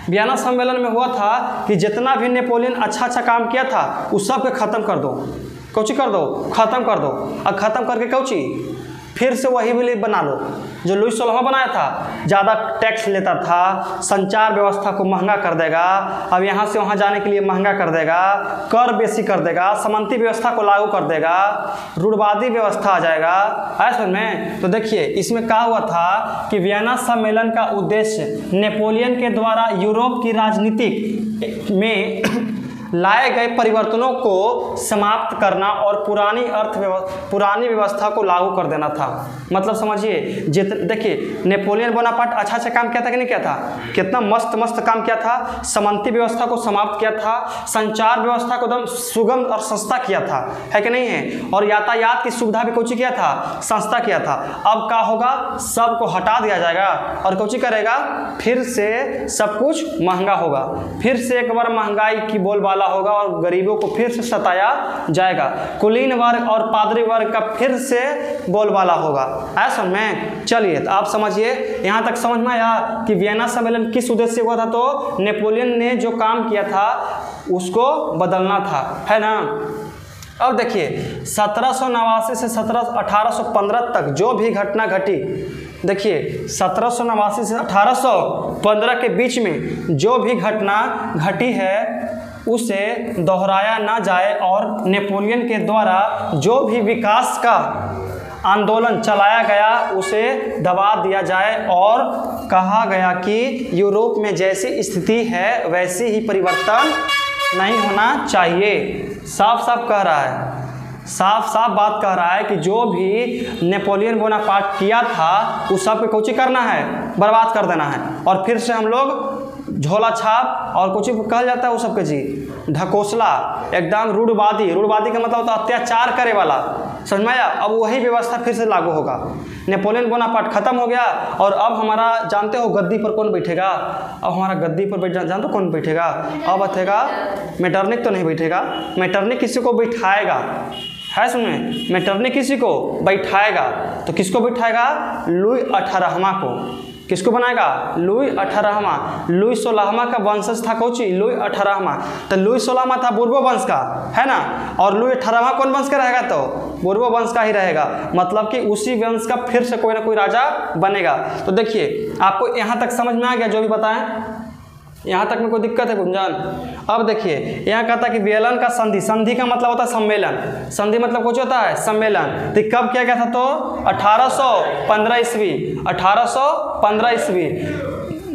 Speaker 1: वियना सम्मेलन में हुआ था कि जितना भी नेपोलियन अच्छा अच्छा काम किया था उस सब के खत्म कर दो। कुछ कर दो, खत्म कर दो। और खत्म करके कुछ फिर से वही भी बना लो। जो लुई 16वां बनाया था, ज़्यादा टैक्स लेता था, संचार व्यवस्था को महंगा कर देगा, अब यहाँ से वहाँ जाने के लिए महंगा कर देगा, कर बेसी कर देगा, सामंती व्यवस्था को लागू कर देगा, रूढ़वादी व्यवस्था आ जाएगा। ऐसा में तो देखिए इसमें क्या हुआ था कि वियना सम्मेलन का उद्देश्य नेपोलियन के द्वारा यूरोप की राजनीतिक में लाए गए परिवर्तनों को समाप्त करना और पुरानी व्यवस्था को लागू कर देना था। मतलब समझिए, देखिए नेपोलियन बोनापार्ट अच्छा काम किया था कि नहीं किया था, कितना मस्त काम किया था। सामंती व्यवस्था को समाप्त किया था, संचार व्यवस्था को एकदम सुगम और सस्ता किया था, है कि नहीं है, और यातायात की सुविधा भी कुछ किया था, सस्ता किया था। अब क्या होगा, सबको हटा दिया जाएगा और कुछ करेगा, फिर से सब कुछ महंगा होगा, फिर से एक बार महंगाई की बोलबाला होगा और गरीबों को फिर से सताया जाएगा, कुलीन वर्ग और पादरी वर्ग का फिर से बोलबाला होगा। ऐसा में चलिए तो आप समझिए, यहाँ तक समझ में आया कि वियना सम्मेलन किस उद्देश्य से हुआ था, तो नेपोलियन ने जो काम किया था उसको बदलना था, है ना। अब देखिए 1789 से 1815 तक जो भी घटना घटी, देखिए 1789 से 1815 के बीच में जो भी घटना घटी है उसे दोहराया ना जाए और नेपोलियन के द्वारा जो भी विकास का आंदोलन चलाया गया उसे दबा दिया जाए, और कहा गया कि यूरोप में जैसी स्थिति है वैसी ही परिवर्तन नहीं होना चाहिए। साफ साफ कह रहा है, साफ बात कह रहा है कि जो भी नेपोलियन बोनापार्ट किया था उस सब को कुछ करना है, बर्बाद कर देना है, और फिर से हम लोग झोला छाप और कुछ कहा जाता है वो सबके जी ढकोसला, एकदम रूढ़वादी का मतलब होता है अत्याचार करे वाला, समझ में आया। अब वही व्यवस्था फिर से लागू होगा। नेपोलियन बोनापार्ट खत्म हो गया और अब हमारा जानते हो गद्दी पर कौन बैठेगा, अब हमारा गद्दी पर बैठ जानते हो कौन बैठेगा, अब बैठेगा मेटरनिक तो नहीं बैठेगा, मेटरनिक किसी को बैठाएगा, है सुनिए, मेटरनिक किसी को बैठाएगा, तो किसको बैठाएगा, लुई 18वां को। किसको बनाएगा, लुई 18वां। लुई 16वां का वंशज था कोची, लुई 18वां। तो लुई 16वां था बुर्बो वंश का, है ना, और लुई 18वां कौन वंश का रहेगा, तो बुर्बो वंश का ही रहेगा, मतलब कि उसी वंश का फिर से कोई ना कोई राजा बनेगा। तो देखिए आपको यहाँ तक समझ में आ गया जो भी बताएं, यहाँ तक में कोई दिक्कत है गुंजान। अब देखिए यहाँ कहता है कि वियलन का संधि का मतलब होता है सम्मेलन, संधि मतलब कुछ होता है सम्मेलन। तो कब किया गया था, तो 1815 ईस्वी, 1815 ईस्वी।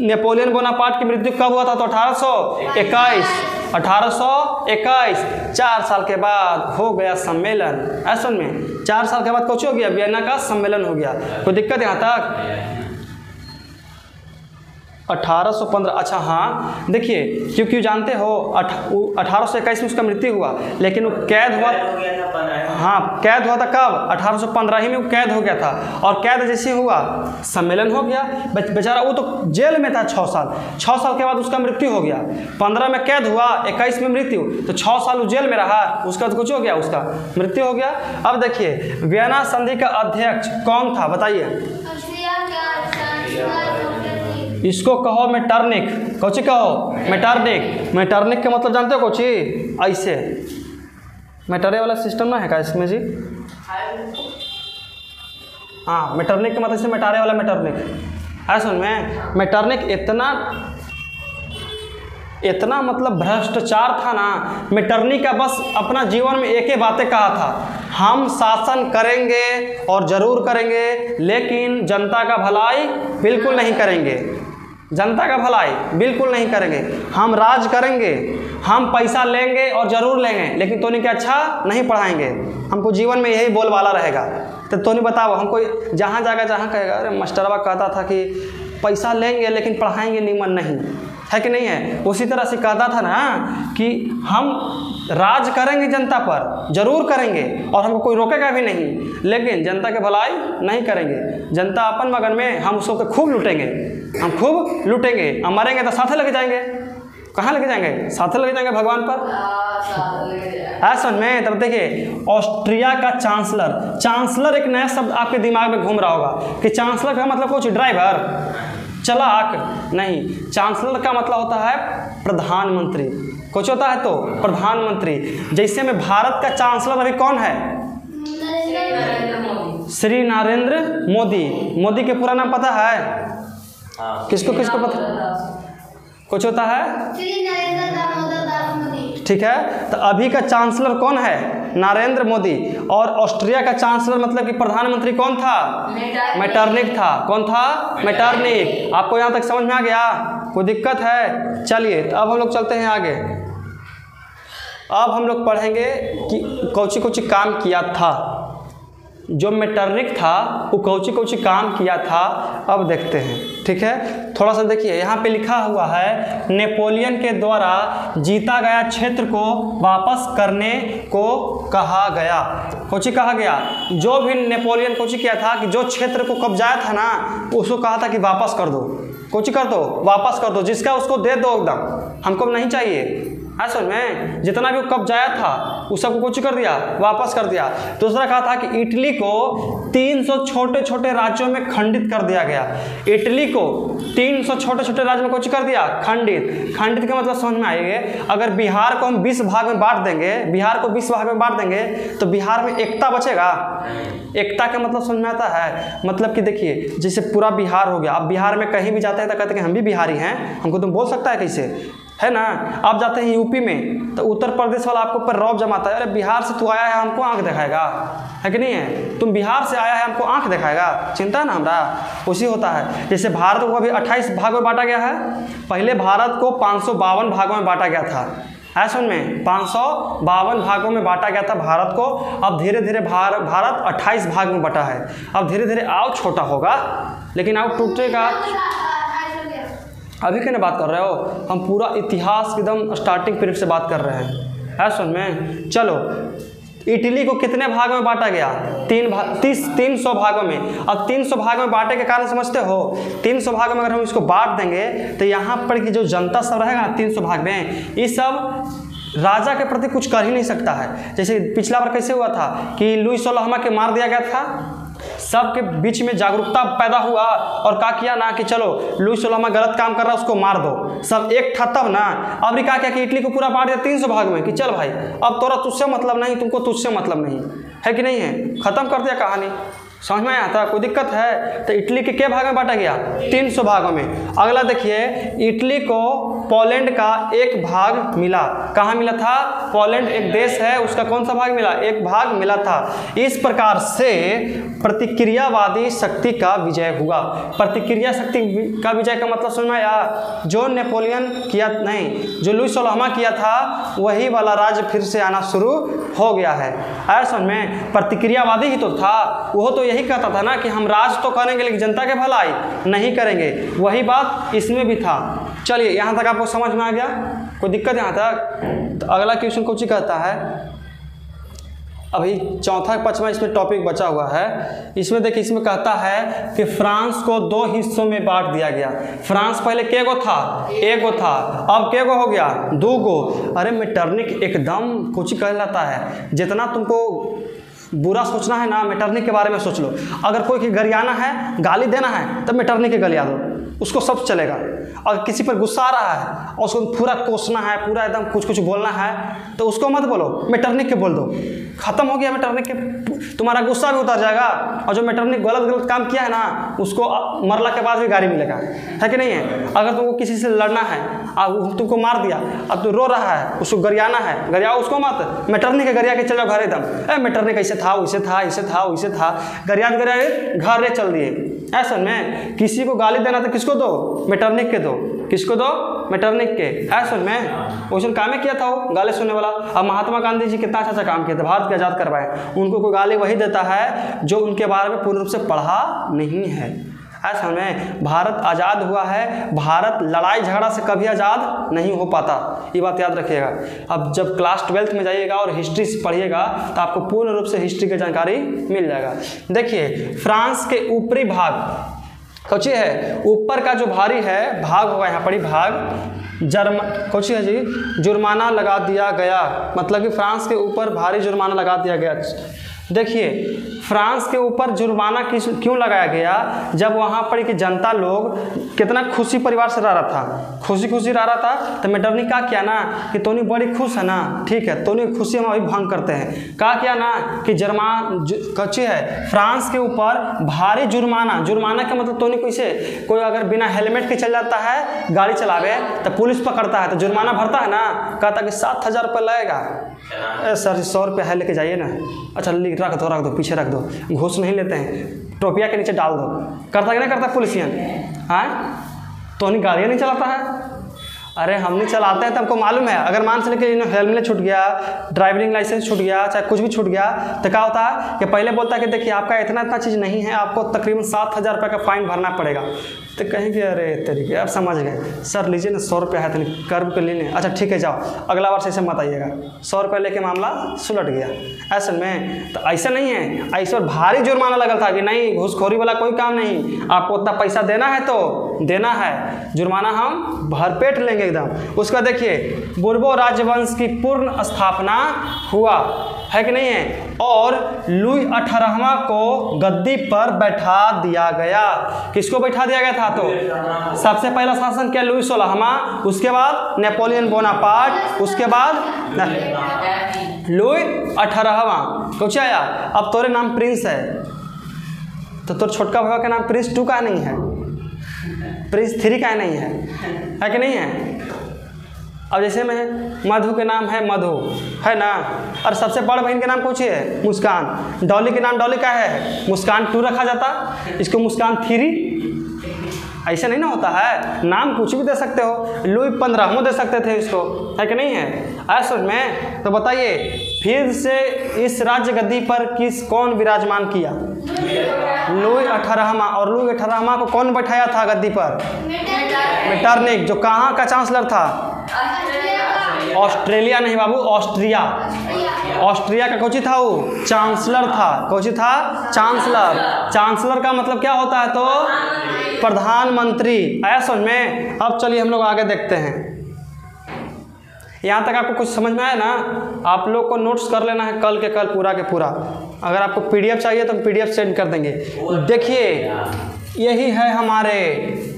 Speaker 1: नेपोलियन बोनापार्ट की मृत्यु कब हुआ था, तो 1821, 4 साल के बाद हो गया सम्मेलन। ऐसा में 4 साल के बाद कुछ हो गया, वियना का सम्मेलन हो गया। कोई दिक्कत यहाँ तक, 1815। अच्छा हाँ देखिए, क्योंकि जानते हो 1821 में उसका मृत्यु हुआ, लेकिन वो कैद हुआ, हाँ कैद हुआ था कब, 1815 ही में वो कैद हो गया था, और कैद जैसे हुआ सम्मेलन हो गया। बेचारा वो तो जेल में था 6 साल के बाद उसका मृत्यु हो गया। 15 में कैद हुआ, 21 में मृत्यु, तो 6 साल वो जेल में रहा, उसका तो कुछ हो गया, उसका मृत्यु हो गया। अब देखिए वियना संधि का अध्यक्ष कौन था बताइए, इसको कहो मेटरनिक, कौची कहो मेटरनिक। मेटरनिक का मतलब जानते हो कौची, ऐसे मेटरे वाला सिस्टम ना है का इसमें जी, हाँ मेटरनिक का मतलब इसमें मेटारे वाला मेटरनिक। ऐसा में मेटरनिक इतना मतलब भ्रष्टाचार था ना, मेटरनिक का बस अपना जीवन में एक ही बातें कहा था, हम शासन करेंगे और ज़रूर करेंगे, लेकिन जनता का भलाई बिल्कुल नहीं करेंगे, जनता का भलाई बिल्कुल नहीं करेंगे, हम राज करेंगे, हम पैसा लेंगे और ज़रूर लेंगे, लेकिन तोनी के अच्छा नहीं पढ़ाएंगे, हमको जीवन में यही बोलबाला रहेगा। तो तोनी बताओ, हमको जहाँ जाएगा जहाँ कहेगा, अरे मास्टरवा कहता था कि पैसा लेंगे लेकिन पढ़ाएंगे निमन नहीं, है कि नहीं है। उसी तरह से कहता था ना कि हम राज करेंगे जनता पर, जरूर करेंगे, और हमको कोई रोकेगा भी नहीं, लेकिन जनता के भलाई नहीं करेंगे। जनता अपन मगन में, हम उसको खूब लूटेंगे, हम खूब लूटेंगे, हम मरेंगे तो साथे लेके जाएंगे, कहाँ लेके जाएंगे, साथे लेके जाएंगे भगवान पर। ऐसा में तब देखिए ऑस्ट्रिया का चांसलर एक नया शब्द आपके दिमाग में घूम रहा होगा कि चांसलर का मतलब कुछ ड्राइवर, चलाक नहीं, चांसलर का मतलब होता है प्रधानमंत्री। कुछ होता है तो प्रधानमंत्री। जैसे में भारत का चांसलर अभी कौन है, श्री नरेंद्र मोदी। मोदी के पूरा नाम पता है? किसको किसको पता? कुछ होता है? ठीक है, तो अभी का चांसलर कौन है? नरेंद्र मोदी। और ऑस्ट्रिया का चांसलर मतलब कि प्रधानमंत्री कौन था? मेटरनिक था। कौन था? मेटरनिक। आपको यहाँ तक समझ में आ गया? कोई दिक्कत है? चलिए, तो अब हम लोग चलते हैं आगे। अब हम लोग पढ़ेंगे कि कौची कौची काम किया था। जो मेटरनिक था वो कौची कौची काम किया था, अब देखते हैं। ठीक है, थोड़ा सा देखिए, यहाँ पे लिखा हुआ है नेपोलियन के द्वारा जीता गया क्षेत्र को वापस करने को कहा गया। कौची कहा गया? जो भी नेपोलियन कौची किया था कि जो क्षेत्र को कब्जाया था ना, उसको कहा था कि वापस कर दो। कौची कर दो? वापस कर दो। जिसका उसको दे दो, एकदम हमको नहीं चाहिए। असल में जितना भी कब्जाया था उस सबको कुछ कर दिया, वापस कर दिया। दूसरा कहा था कि इटली को 300 छोटे छोटे राज्यों में खंडित कर दिया गया। इटली को 300 छोटे छोटे राज्य में कुछ कर दिया, खंडित। खंडित का मतलब समझ में आएगा, अगर बिहार को हम 20 भाग में बांट देंगे, बिहार को 20 भाग में बांट देंगे तो बिहार में एकता बचेगा? एकता का मतलब समझ में आता है? मतलब कि देखिए, जैसे पूरा बिहार हो गया। अब बिहार में कहीं भी जाते हैं तो कहते हैं कि हम भी बिहारी हैं, हमको तुम बोल सकता है कैसे, है ना? आप जाते हैं यूपी में तो उत्तर प्रदेश वाला आपको पर रौब जमाता है, अरे बिहार से तू आया है हमको आंख दिखाएगा, है कि नहीं है? तुम बिहार से आया है हमको आंख दिखाएगा, चिंता ना हमरा। उसी होता है। जैसे भारत को अभी 28 भागों में बांटा गया है। पहले भारत को 552 भागों में बांटा गया था। है सुन में, 552 भागों में बांटा गया था भारत को। अब धीरे धीरे भारत 28 भाग में बटा है। अब धीरे धीरे आओ छोटा होगा, लेकिन आओ टूटेगा। अभी क्या बात कर रहे हो? हम पूरा इतिहास एकदम स्टार्टिंग पीरियड से बात कर रहे हैं। है सुन में। चलो, इटली को कितने भाग में बांटा गया? 300 भागों में। अब 300 भाग में बांटे के कारण समझते हो, 300 भागों में अगर हम इसको बांट देंगे तो यहाँ पर की जो जनता सब रहेगा 300 भाग में, ये सब राजा के प्रति कुछ कर ही नहीं सकता है। जैसे पिछला बार कैसे हुआ था कि लुई सोलहवां के मार दिया गया था, सबके बीच में जागरूकता पैदा हुआ और क्या किया ना कि चलो लुई सोलहवां गलत काम कर रहा है, उसको मार दो। सब एक था तब ना। अब क्या किया कि इटली को पूरा बांट दिया 300 भाग में कि चल भाई, अब तोरा तुझसे मतलब नहीं, तुमको तुझसे मतलब नहीं, है कि नहीं है? खत्म कर दिया कहानी। समझ में आया था? कोई दिक्कत है? तो इटली के भाग में बांटा गया? 300 भागों में। अगला देखिए, इटली को पोलैंड का एक भाग मिला। कहाँ मिला था? पोलैंड एक देश है, उसका कौन सा भाग मिला? एक भाग मिला था। इस प्रकार से प्रतिक्रियावादी शक्ति का विजय हुआ। प्रतिक्रिया शक्ति का विजय का मतलब समझ में आया? जो नेपोलियन किया नहीं, जो लुई सोलहवां किया था वही वाला राज्य फिर से आना शुरू हो गया है। ऐसा में प्रतिक्रियावादी ही तो था, वो तो यही कहता था ना कि हम राज तो करेंगे लेकिन जनता के भलाई नहीं करेंगे। वही बात इसमें भी था। चलिए, यहाँ तक आपको समझ में आ गया? कोई दिक्कत यहाँ तक? तो अगला क्वेश्चन कुछ कहता है, अभी चौथा पांचवा इसमें टॉपिक बचा हुआ है। इसमें देखिए, इसमें कहता है कि फ्रांस को 2 हिस्सों में बांट दिया गया। फ्रांस पहले के गो था? एक गो था। अब के गो हो गया? 2 गो। अरे मेटरनिक एकदम कुछ कहलाता है। जितना तुमको बुरा सोचना है ना, मेटरनिक के बारे में सोच लो। अगर कोई की गरियाना है, गाली देना है, तब मेटरनिक के गलिया दो, उसको सब चलेगा। और किसी पर गुस्सा आ रहा है और उसको पूरा कोसना है, पूरा एकदम कुछ कुछ बोलना है, तो उसको मत बोलो, मेटरनिक के बोल दो। खत्म हो गया मेटरनिक के, तुम्हारा गुस्सा भी उतर जाएगा। और जो मेटरनिक गलत काम किया है ना, उसको मरला के बाद भी गाड़ी मिलेगा, है कि नहीं है? अगर तुमको किसी से लड़ना है, अब तुमको मार दिया, अब तू रो रहा है, उसको गरियाना है, गरियाओ उसको मत, मेटरनिक के गरिया के चल जाओ घर एकदम। मेटरनिक ऐसे था, वैसे था, ऐसे था, वैसे था, गरिया घर रे चल दिए। ऐसा में किसी को गाली देना तो किसको दो? मेटरनिक के दो। किसको दो? मेटरनिक के। ऐसा में वैसे काम किया था वो गाली सुनने वाला। अब महात्मा गांधी जी कितना अच्छा काम किया था, भारत को आज़ाद करवाए। उनको कोई गाली वही देता है जो उनके बारे में पूर्ण रूप से पढ़ा नहीं है। ऐसा में भारत आज़ाद हुआ है, भारत लड़ाई झगड़ा से कभी आज़ाद नहीं हो पाता, ये बात याद रखिएगा। अब जब क्लास 12th में जाइएगा और हिस्ट्री पढ़िएगा तो आपको पूर्ण रूप से हिस्ट्री की जानकारी मिल जाएगा। देखिए, फ्रांस के ऊपरी भाग कौची है? ऊपर का जो भारी है भाग होगा, यहाँ पर भाग कौची है जी? जुर्माना लगा दिया गया। मतलब कि फ्रांस के ऊपर भारी जुर्माना लगा दिया गया। देखिए फ्रांस के ऊपर जुर्माना क्यों लगाया गया, जब वहाँ पर कि जनता लोग कितना खुशी परिवार से रह रहा था, खुशी खुशी रह रहा था, तो मेटरनिक का क्या ना कि तोनी बड़ी खुश है ना, ठीक है, तोनी खुशी हम अभी भंग करते हैं, कहा क्या ना कि कच्ची है फ्रांस के ऊपर भारी जुर्माना, जुर्माना का मतलब तोनी कैसे, कोई अगर बिना हेलमेट के चल जाता है गाड़ी चलावे तो पुलिस पकड़ता है तो जुर्माना भरता है ना, कहता कि 7,000 रुपये लगेगा, सर 100 रुपये है लेके जाइए ना, अच्छा रख दो पीछे रख दो, घूस नहीं लेते हैं, टोपिया के नीचे डाल दो, करता कि नहीं करता पुलिसियन, हाँ तो नहीं गाड़ियाँ नहीं चलाता है, अरे हम नहीं चलाते हैं तो हमको मालूम है, अगर मान से लेके हेलमेट छूट गया, ड्राइविंग लाइसेंस छूट गया, चाहे कुछ भी छूट गया, तो क्या होता है कि पहले बोलता है कि देखिए आपका इतना चीज़ नहीं है, आपको तकरीबन 7,000 रुपये का फाइन भरना पड़ेगा, तो कहेंगे अरे तरीके आप समझ गए सर लीजिए ना 100 रुपया है तो कर्व के लेने, अच्छा ठीक है जाओ अगला बार से ऐसे मत आइएगा, 100 रुपये लेके मामला सुलट गया। ऐसे में तो ऐसा नहीं है, ऐसा भारी जुर्माना लगल था कि नहीं घूसखोरी वाला कोई काम नहीं, आपको उतना पैसा देना है तो देना है, जुर्माना हम भरपेट लेंगे एकदम। उसका देखिए बुर्बो राजवंश की पूर्ण स्थापना हुआ है कि नहीं है, और लुई 18वां को गद्दी पर बैठा दिया गया। किसको बैठा दिया गया था, तो सबसे पहला शासन क्या लुई 16वां, उसके बाद नेपोलियन बोनापार्ट, उसके बाद लुई 18वां कुछ आया। अब तोरे नाम प्रिंस है तो तोर छोटका भैया का नाम प्रिंस 2 का नहीं है, प्रिंस 3 का नहीं है कि नहीं है। अब जैसे में मधु के नाम है मधु है ना, और सबसे बड़ बहन के नाम कौन सी है मुस्कान, डॉली के नाम डॉली का है, मुस्कान 2 रखा जाता, इसको मुस्कान 3, ऐसा नहीं ना होता है, नाम कुछ भी दे सकते हो, लुई 15वां दे सकते थे इसको, है कि नहीं है। ऐसा में तो बताइए फिर से इस राज्य गद्दी पर कौन विराजमान किया, लुई 18वां, और लुई 18वां को कौन बैठाया था गद्दी पर, मेटरनिक, जो कहाँ का चांसलर था, ऑस्ट्रेलिया नहीं बाबू, ऑस्ट्रिया, ऑस्ट्रिया का कौची था वो, चांसलर था, कौची था चांसलर, चांसलर का मतलब क्या होता है तो प्रधानमंत्री। आया समझ में। अब चलिए हम लोग आगे देखते हैं, यहाँ तक आपको कुछ समझ में आया ना, आप लोग को नोट्स कर लेना है कल के कल पूरा के पूरा, अगर आपको पीडीएफ चाहिए तो पीडीएफ सेंड कर देंगे। देखिए यही है हमारे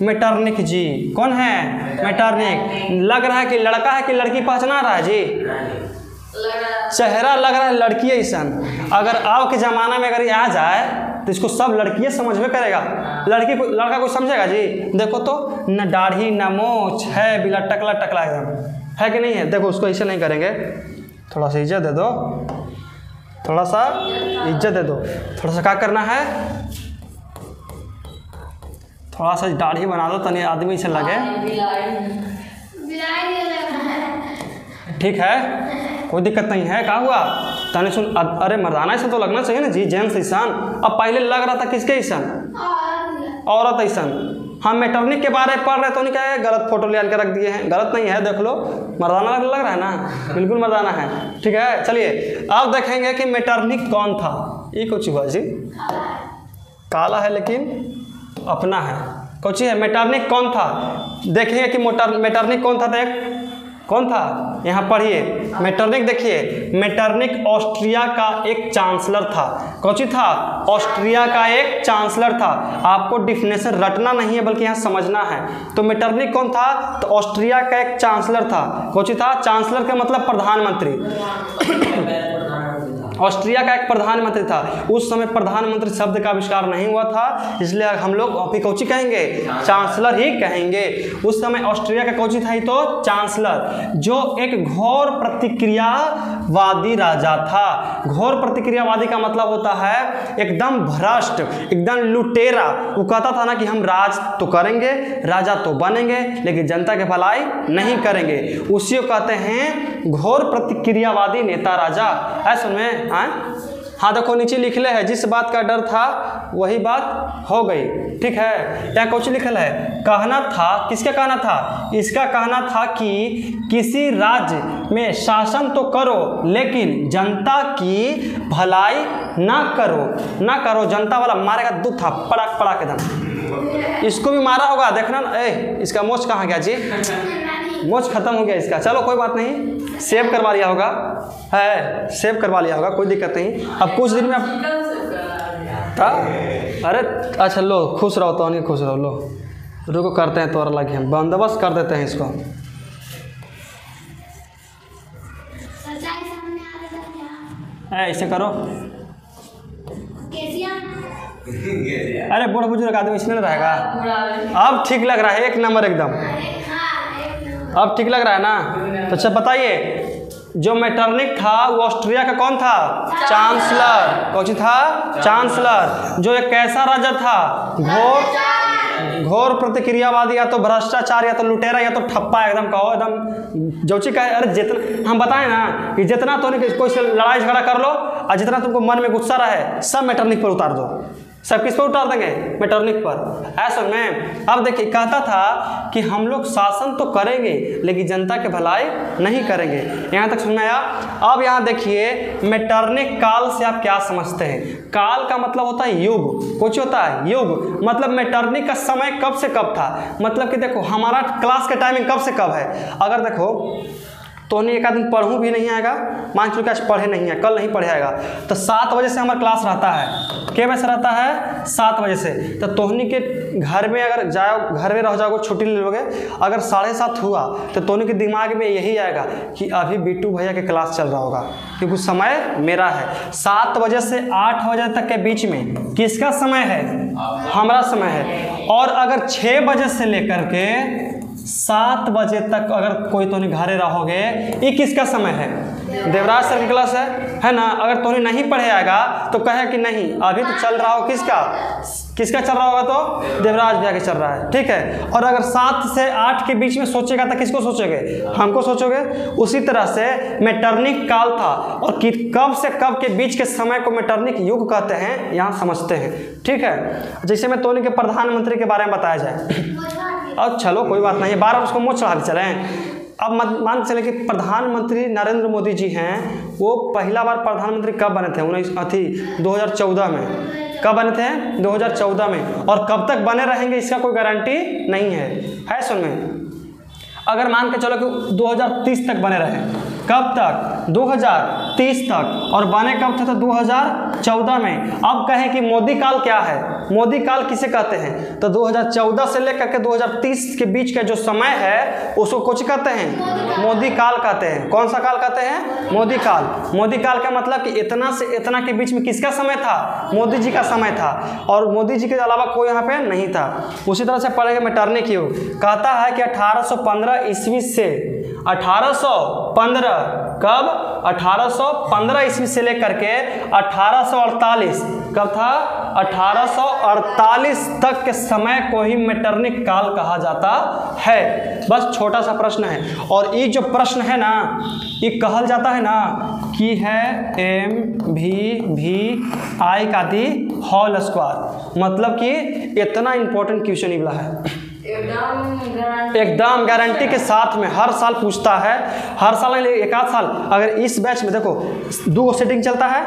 Speaker 1: मेटरनिक जी, कौन है मेटरनिक, लग रहा है कि लड़का है कि लड़की पहचाना रहा है जी, चेहरा लग रहा है लड़की ऐसा, अगर अब के ज़माना में अगर ये आ जाए तो इसको सब लड़कियाँ समझ में करेगा, लड़की को लड़का को समझेगा जी। देखो तो न दाढ़ी न मोछ है, बिला टकला टकला एकदम, है कि नहीं है। देखो उसको ऐसे नहीं करेंगे, थोड़ा सा इज्जत दे दो, थोड़ा सा इज्जत दे दो, थोड़ा सा क्या करना है, थोड़ा सा दाढ़ी बना दो तनी आदमी से लगे, ठीक है कोई दिक्कत नहीं है। कहा हुआ तने सुन, अरे मर्दाना ऐसा तो लगना चाहिए ना जी, जेंट्स ऐसा, अब पहले लग रहा था किसके ऐसा, औरत ऐसा। हम मेटरनिक के बारे में पढ़ रहे तो नहीं क्या है, गलत फोटो ले के रख दिए हैं, गलत नहीं है, देख लो मर्दाना लग रहा है ना, बिल्कुल मर्दाना है, ठीक है। चलिए अब देखेंगे कि मेटरनिक कौन था, ये कुछ हुआ जी, काला है लेकिन अपना है, कुछ है। मेटरनिक कौन था, देखेंगे कि मेटरनिक कौन था, देख कौन था, यहाँ पढ़िए मेटरनिक, देखिए मेटरनिक ऑस्ट्रिया का एक चांसलर था, कौन था, ऑस्ट्रिया का एक चांसलर था। आपको डिफिनेशन रटना नहीं है बल्कि यहाँ समझना है। तो मेटरनिक कौन था, तो ऑस्ट्रिया का एक चांसलर था, कौन था, चांसलर का मतलब प्रधानमंत्री, ऑस्ट्रिया का एक प्रधानमंत्री था। उस समय प्रधानमंत्री शब्द का आविष्कार नहीं हुआ था, इसलिए हम लोग अभी कौची कहेंगे, चांसलर ही कहेंगे। उस समय ऑस्ट्रिया का कौची था ही तो चांसलर, जो एक घोर प्रतिक्रियावादी राजा था। घोर प्रतिक्रियावादी का मतलब होता है एकदम भ्रष्ट, एकदम लुटेरा। वो कहता था ना कि हम राज तो करेंगे, राजा तो बनेंगे, लेकिन जनता के भलाई नहीं करेंगे। उसी को कहते हैं घोर प्रतिक्रियावादी नेता राजा। ऐसा में हाँ देखो नीचे लिखले है, जिस बात का डर था वही बात हो गई, ठीक है। यहाँ कुछ लिखल है, कहना था, किसका कहना था, इसका कहना था कि किसी राज्य में शासन तो करो लेकिन जनता की भलाई ना करो। जनता वाला मारेगा दू था पड़ाक पड़ाक एकदम, इसको भी मारा होगा, देखना ए इसका मोच कहाँ गया जी, मोच खत्म हो गया इसका। चलो कोई बात नहीं, सेव करवा लिया होगा, है सेव करवा लिया होगा, कोई दिक्कत नहीं। अब कुछ दिन में था, अरे अच्छा लो खुश रहो तो नहीं खुश रहो, लो रुको करते हैं तोरा लगे, हम बंदोबस्त कर देते हैं इसको। ऐसे करो, अरे बूढ़ा बुजुर्ग आदमी इसमें नहीं रहेगा। अब ठीक लग रहा है, एक नंबर एकदम, अब ठीक लग रहा है ना। तो अच्छा बताइए, जो मेटरनिक था वो ऑस्ट्रिया का कौन था? चांसलर। कौन था? चांसलर। जो एक कैसा राजा था? घोर प्रतिक्रियावादी, या तो भ्रष्टाचार, या तो लुटेरा, या तो ठप्पा, एकदम कहो एकदम जोची का। अरे जितना हम बताएं ना कि जितना तो नहीं कोई से लड़ाई झगड़ा कर लो, और जितना तुमको मन में गुस्सा रहे सब मेटरनिक पर उतार दो। सब किस पर उतार देंगे? मेटरनिक पर। ऐसा में अब देखिए, कहता था कि हम लोग शासन तो करेंगे लेकिन जनता के भलाई नहीं करेंगे। यहाँ तक समझ में आया? अब यहाँ देखिए, मेटरनिक काल से आप क्या समझते हैं? काल का मतलब होता है युग। कुछ होता है युग, मतलब मेटरनिक का समय कब से कब था। मतलब कि देखो हमारा क्लास का टाइमिंग कब से कब है। अगर देखो तो नहीं एक आध दिन पढ़ूँ भी नहीं आएगा, मान चुके आज पढ़े नहीं है, कल नहीं पढ़े आएगा, तो 7 बजे से हमारा क्लास रहता है। क्या बजे से रहता है? 7 बजे से। तो तोहनी के घर में अगर जाओ, घर में रह जाओगे, छुट्टी ले लोगे, अगर 7:30 हुआ तो तोहनी के दिमाग में यही आएगा कि अभी बिट्टू भैया के क्लास चल रहा होगा, क्योंकि समय मेरा है। 7 बजे से 8 बजे तक के बीच में किसका समय है? हमारा समय है। और अगर 6 बजे से लेकर के 7 बजे तक अगर कोई तो नहीं घरे रहोगे, ये किसका समय है? देवराज सर की क्लास है ना। अगर तो नहीं पढ़े आएगा तो कहे कि नहीं अभी तो चल रहा हो, किसका चल रहा होगा? तो देवराज भैया के चल रहा है, ठीक है। और अगर 7 से 8 के बीच में सोचेगा तो किसको सोचोगे? हमको सोचोगे। उसी तरह से मेटरनिक काल था, और कब से कब के बीच के समय को मेटरनिक युग कहते हैं, यहाँ समझते हैं, ठीक है। जैसे मैं तोनी के प्रधानमंत्री के बारे में बताया जाए, अब चलो कोई बात नहीं, 12 उसको मुँह चढ़ा के चलें। अब मान चले कि प्रधानमंत्री नरेंद्र मोदी जी हैं, वो पहला बार प्रधानमंत्री कब बने थे? 2014 में। कब बने थे? 2014 में। और कब तक बने रहेंगे इसका कोई गारंटी नहीं है सुन में। अगर मान के चलो कि 2030 तक बने रहे, कब तक? 2030 तक। और बने कब थे? तो 2014 में। अब कहें कि मोदी काल क्या है? मोदी काल किसे कहते हैं? तो 2014 से लेकर के 2030 के बीच का जो समय है उसको कुछ कहते हैं? मोदी काल कहते हैं। कौन सा काल कहते हैं? मोदी काल। मोदी काल का मतलब कि इतना से इतना के बीच में किसका समय था? मोदी जी का समय था, और मोदी जी के अलावा कोई यहाँ पे नहीं था। उसी तरह से पढ़ेंगे मेटरनिक युग। कहता है कि 1815 ईस्वी से 1815, कब? 1815 ईस्वी से लेकर के 1848, कब था? 1848 तक के समय को ही मेटरनिक काल कहा जाता है। बस छोटा सा प्रश्न है, और ये जो प्रश्न है ना, ये कहल जाता है ना कि है MVVI का दी होल स्क्वायर। मतलब कि इतना इंपॉर्टेंट क्वेश्चन निकला है, एकदम गारंटी के साथ में हर साल पूछता है। हर साल एक आध साल। अगर इस बैच में देखो 2 सेटिंग चलता है,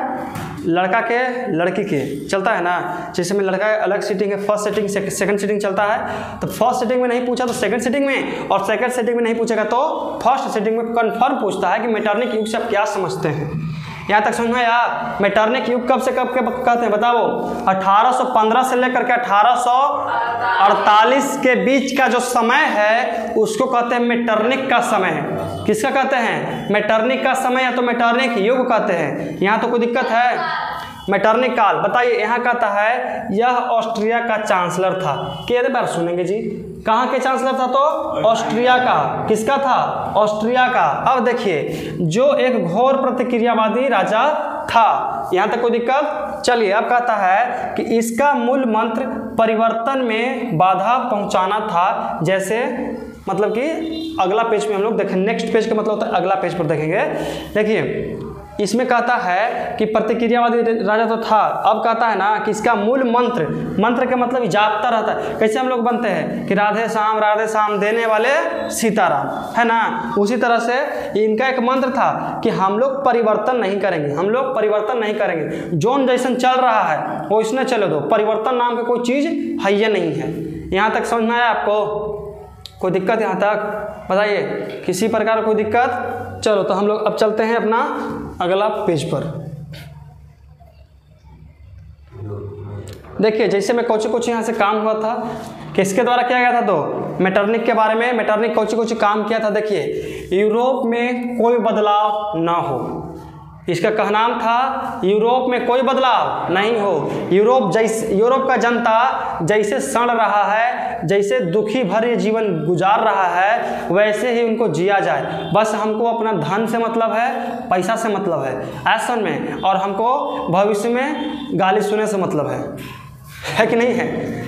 Speaker 1: लड़का के लड़की के चलता है ना। जैसे में लड़का अलग सीटिंग है, फर्स्ट सीटिंग सेकंड सीटिंग चलता है, तो फर्स्ट सीटिंग में नहीं पूछा तो सेकंड सीटिंग में, और सेकंड सीटिंग में नहीं पूछेगा तो फर्स्ट सीटिंग में कंफर्म पूछता है कि मेटरनिक युग से आप क्या समझते हैं। यहाँ तक समझ में आया? मेटरनिक युग कब से कब के कहते हैं बताओ? 1815 से लेकर के 1848 के बीच का जो समय है उसको कहते हैं मेटरनिक का समय। किसका कहते हैं? मेटरनिक का समय, या तो मेटरनिक युग कहते हैं। यहाँ तो कोई दिक्कत है? मेटरनिक काल बताइए। यहाँ कहता है यह ऑस्ट्रिया का चांसलर था। कितने बार सुनेंगे जी? कहाँ के चांसलर था? तो ऑस्ट्रिया का। किसका था? ऑस्ट्रिया का। अब देखिए, जो एक घोर प्रतिक्रियावादी राजा था। यहाँ तक कोई दिक्कत? चलिए, अब कहता है कि इसका मूल मंत्र परिवर्तन में बाधा पहुँचाना था। जैसे मतलब कि अगला पेज में हम लोग देखें, नेक्स्ट पेज का मतलब होता है अगला पेज पर देखेंगे। देखिए, इसमें कहता है कि प्रतिक्रियावादी राजा तो था। अब कहता है ना कि इसका मूल मंत्र, मंत्र का मतलब जापता रहता है। कैसे हम लोग बनते हैं कि राधे श्याम देने वाले सीताराम, है ना। उसी तरह से इनका एक मंत्र था कि हम लोग परिवर्तन नहीं करेंगे, हम लोग परिवर्तन नहीं करेंगे। जोन जैसन चल रहा है वो इसने चले दो, परिवर्तन नाम की कोई चीज़ है ये नहीं है। यहाँ तक समझ में आया आपको? कोई दिक्कत यहाँ तक बताइए, किसी प्रकार कोई दिक्कत? चलो तो हम लोग अब चलते हैं अपना अगला पेज पर। देखिए जैसे मैं कुछ यहाँ से काम हुआ था, किसके द्वारा किया गया था? तो मेटरनिक के बारे में। मेटरनिक कुछ काम किया था। देखिए यूरोप में कोई बदलाव ना हो, इसका कहनाम था यूरोप में कोई बदलाव नहीं हो। यूरोप का जनता जैसे सड़ रहा है, जैसे दुखी भरे जीवन गुजार रहा है, वैसे ही उनको जिया जाए। बस हमको अपना धन से मतलब है, पैसा से मतलब है एक्शन में, और हमको भविष्य में गाली सुनने से मतलब है कि नहीं है?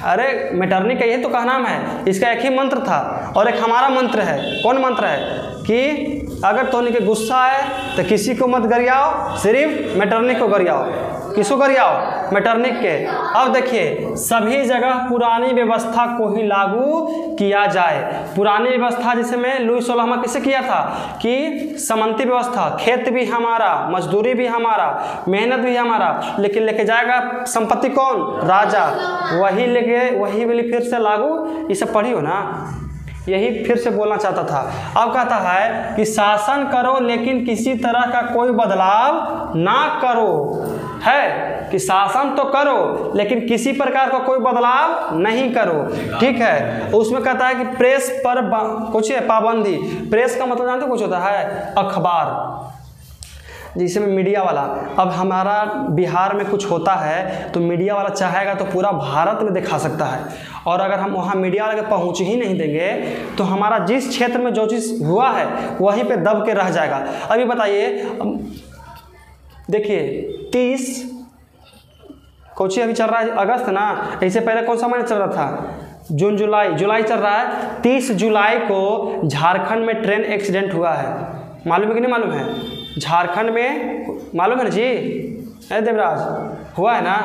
Speaker 1: अरे मेटरनिक का यही तो कहनाम है। इसका एक ही मंत्र था और एक हमारा मंत्र है। कौन मंत्र है? कि अगर तोने के गुस्सा है तो किसी को मत गरियाओ, सिर्फ मेटरनिक को गरियाओ। किसको गरियाओ? मेटरनिक के। अब देखिए सभी जगह पुरानी व्यवस्था को ही लागू किया जाए। पुरानी व्यवस्था जिसमें लुई 16वां किसे किया था कि समंती व्यवस्था, खेत भी हमारा, मजदूरी भी हमारा, मेहनत भी हमारा, लेकिन लेके जाएगा संपत्ति कौन? राजा। वही वाली फिर से लागू, ये सब पढ़ी हो ना, यही फिर से बोलना चाहता था। अब कहता है कि शासन करो लेकिन किसी तरह का कोई बदलाव ना करो, है कि शासन तो करो लेकिन किसी प्रकार का कोई बदलाव नहीं करो, ठीक है। उसमें कहता है कि प्रेस पर कुछ है पाबंदी। प्रेस का मतलब जानते हो कुछ होता है? अखबार, जिसमें मीडिया वाला। अब हमारा बिहार में कुछ होता है तो मीडिया वाला चाहेगा तो पूरा भारत में दिखा सकता है, और अगर हम वहाँ मीडिया वाले के पहुँच ही नहीं देंगे तो हमारा जिस क्षेत्र में जो चीज़ हुआ है वहीं पे दब के रह जाएगा। अभी बताइए, देखिए 30 कोची अभी चल रहा है अगस्त ना, इससे पहले कौन सा महीना चल रहा था? जून जुलाई चल रहा है। 30 जुलाई को झारखंड में ट्रेन एक्सीडेंट हुआ है। मालूम है कि नहीं मालूम है? झारखंड में मालूम है ना जी? अरे देवराज हुआ है ना?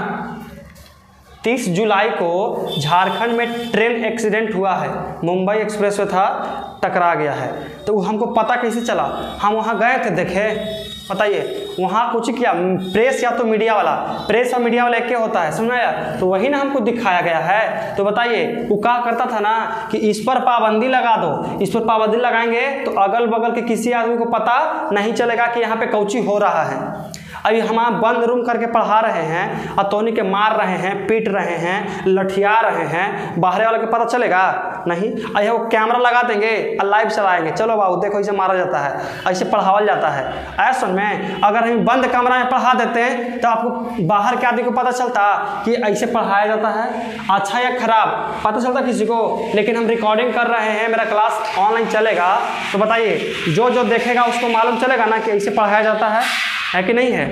Speaker 1: 30 जुलाई को झारखंड में ट्रेन एक्सीडेंट हुआ है। मुंबई एक्सप्रेस वे था, टकरा गया है। तो हमको पता कैसे चला? हम वहाँ गए थे, देखे। बताइए वहाँ कुछ किया प्रेस या तो मीडिया वाला? प्रेस और मीडिया वाला एक होता है, समझ आया? तो वही ना हमको दिखाया गया है। तो बताइए वो क्या करता था ना कि इस पर पाबंदी लगा दो। इस पर पाबंदी लगाएंगे तो अगल बगल के किसी आदमी को पता नहीं चलेगा कि यहाँ पे कौची हो रहा है। अभी हम बंद रूम करके पढ़ा रहे हैं, अतोनी के मार रहे हैं, पीट रहे हैं, लठिया रहे हैं, बाहर वाले को पता चलेगा नहीं? अरे वो कैमरा लगा देंगे और लाइव चलाएंगे, चलो बाबू देखो ऐसे मारा जाता है, ऐसे पढ़ावल जाता है। ऐसा में अगर हम बंद कमरा में पढ़ा देते हैं तो आपको बाहर के आदमी को पता चलता कि ऐसे पढ़ाया जाता है, अच्छा या खराब पता चलता किसी को। लेकिन हम रिकॉर्डिंग कर रहे हैं, मेरा क्लास ऑनलाइन चलेगा, तो बताइए जो देखेगा उसको मालूम चलेगा ना कि ऐसे पढ़ाया जाता है कि नहीं है?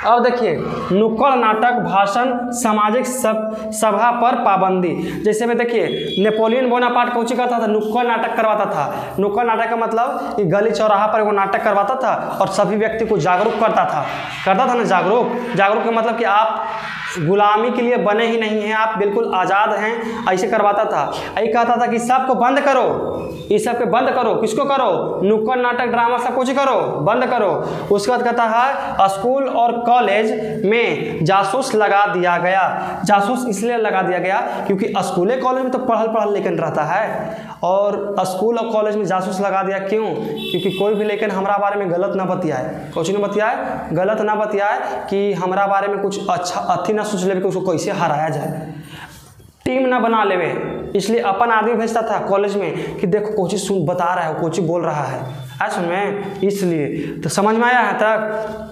Speaker 1: अब देखिए नुक्कड़ नाटक, भाषण, सामाजिक सभा पर पाबंदी। जैसे में देखिए नेपोलियन बोनापार्ट कोची करता था? नुक्कड़ नाटक करवाता था। नुक्कड़ नाटक का मतलब कि गली चौराहा पर वो नाटक करवाता था और सभी व्यक्ति को जागरूक करता था ना। जागरूक का मतलब कि आप गुलामी के लिए बने ही नहीं हैं, आप बिल्कुल आज़ाद हैं, ऐसे करवाता था। यही कहता था कि सबको बंद करो, इस सब के बंद करो। किसको करो? नुक्कड़ नाटक ड्रामा सब कुछ करो, बंद करो। उसके बाद कहता है स्कूल और कॉलेज में जासूस लगा दिया गया। जासूस इसलिए लगा दिया गया क्योंकि स्कूल कॉलेज में तो पढ़ल लेकिन रहता है, और स्कूल और कॉलेज में जासूस लगा दिया क्यों? क्योंकि कोई भी लेकिन हमारा बारे में गलत ना बतियाए, कुछ नहीं बतियाए, गलत ना बतियाए कि हमारा बारे में कुछ अच्छा अथी ना सोच ले कि उसको कैसे हराया जाए, टीम ना बना लेवे। इसलिए अपन आदमी भेजता था कॉलेज में कि देखो कोची सुन बता रहा है, कोची बोल रहा है, ऐसा में। इसलिए तो समझ में आया है तक?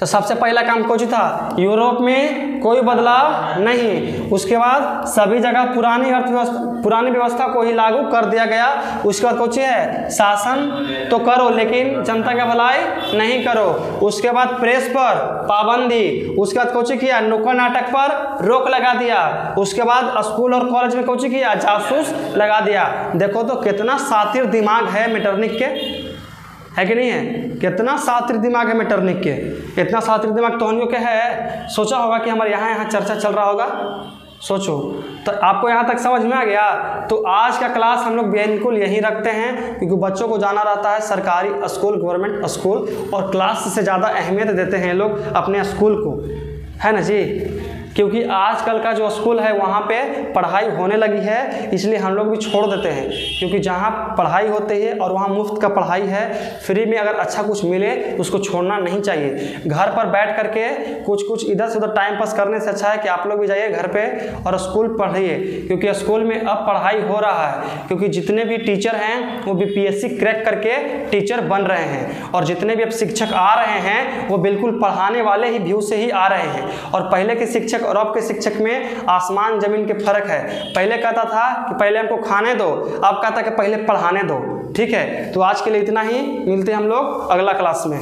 Speaker 1: तो सबसे पहला काम कौन था? यूरोप में कोई बदलाव नहीं। उसके बाद सभी जगह पुरानी व्यवस्था को ही लागू कर दिया गया। उसके बाद कौन है? शासन तो करो लेकिन जनता की भलाई नहीं करो। उसके बाद प्रेस पर पाबंदी। उसके बाद कौन किया? नुक्कड़ नाटक पर रोक लगा दिया। उसके बाद स्कूल और कॉलेज में कौन किया? जासूस लगा दिया। देखो तो कितना शातिर दिमाग है मेटरनिक के, है कि नहीं है? कितना शातिर दिमाग है मेटरनिक के। इतना शातिर दिमाग तोहनियों के है। सोचा होगा कि हमारे यहाँ चर्चा चल रहा होगा, सोचो। तो आपको यहाँ तक समझ में आ गया? तो आज का क्लास हम लोग बिल्कुल यहीं रखते हैं क्योंकि बच्चों को जाना रहता है सरकारी स्कूल, गवर्नमेंट स्कूल, और क्लास से ज़्यादा अहमियत देते हैं लोग अपने स्कूल को, है ना जी? क्योंकि आजकल का जो स्कूल है वहाँ पे पढ़ाई होने लगी है, इसलिए हम लोग भी छोड़ देते हैं। क्योंकि जहाँ पढ़ाई होती है और वहाँ मुफ्त का पढ़ाई है, फ्री में अगर अच्छा कुछ मिले उसको छोड़ना नहीं चाहिए। घर पर बैठ करके कुछ इधर से उधर टाइम पास करने से अच्छा है कि आप लोग भी जाइए घर पे और स्कूल पढ़िए, क्योंकि स्कूल में अब पढ़ाई हो रहा है। क्योंकि जितने भी टीचर हैं वो बीपीएससी क्रैक करके टीचर बन रहे हैं, और जितने भी अब शिक्षक आ रहे हैं वो बिल्कुल पढ़ाने वाले ही व्यू से ही आ रहे हैं। और पहले के शिक्षक और अब के शिक्षक में आसमान जमीन के फर्क है। पहले कहता था कि पहले हमको खाने दो, अब कहता कि पहले पढ़ाने दो। ठीक है, तो आज के लिए इतना ही, मिलते हैं हम लोग अगला क्लास में।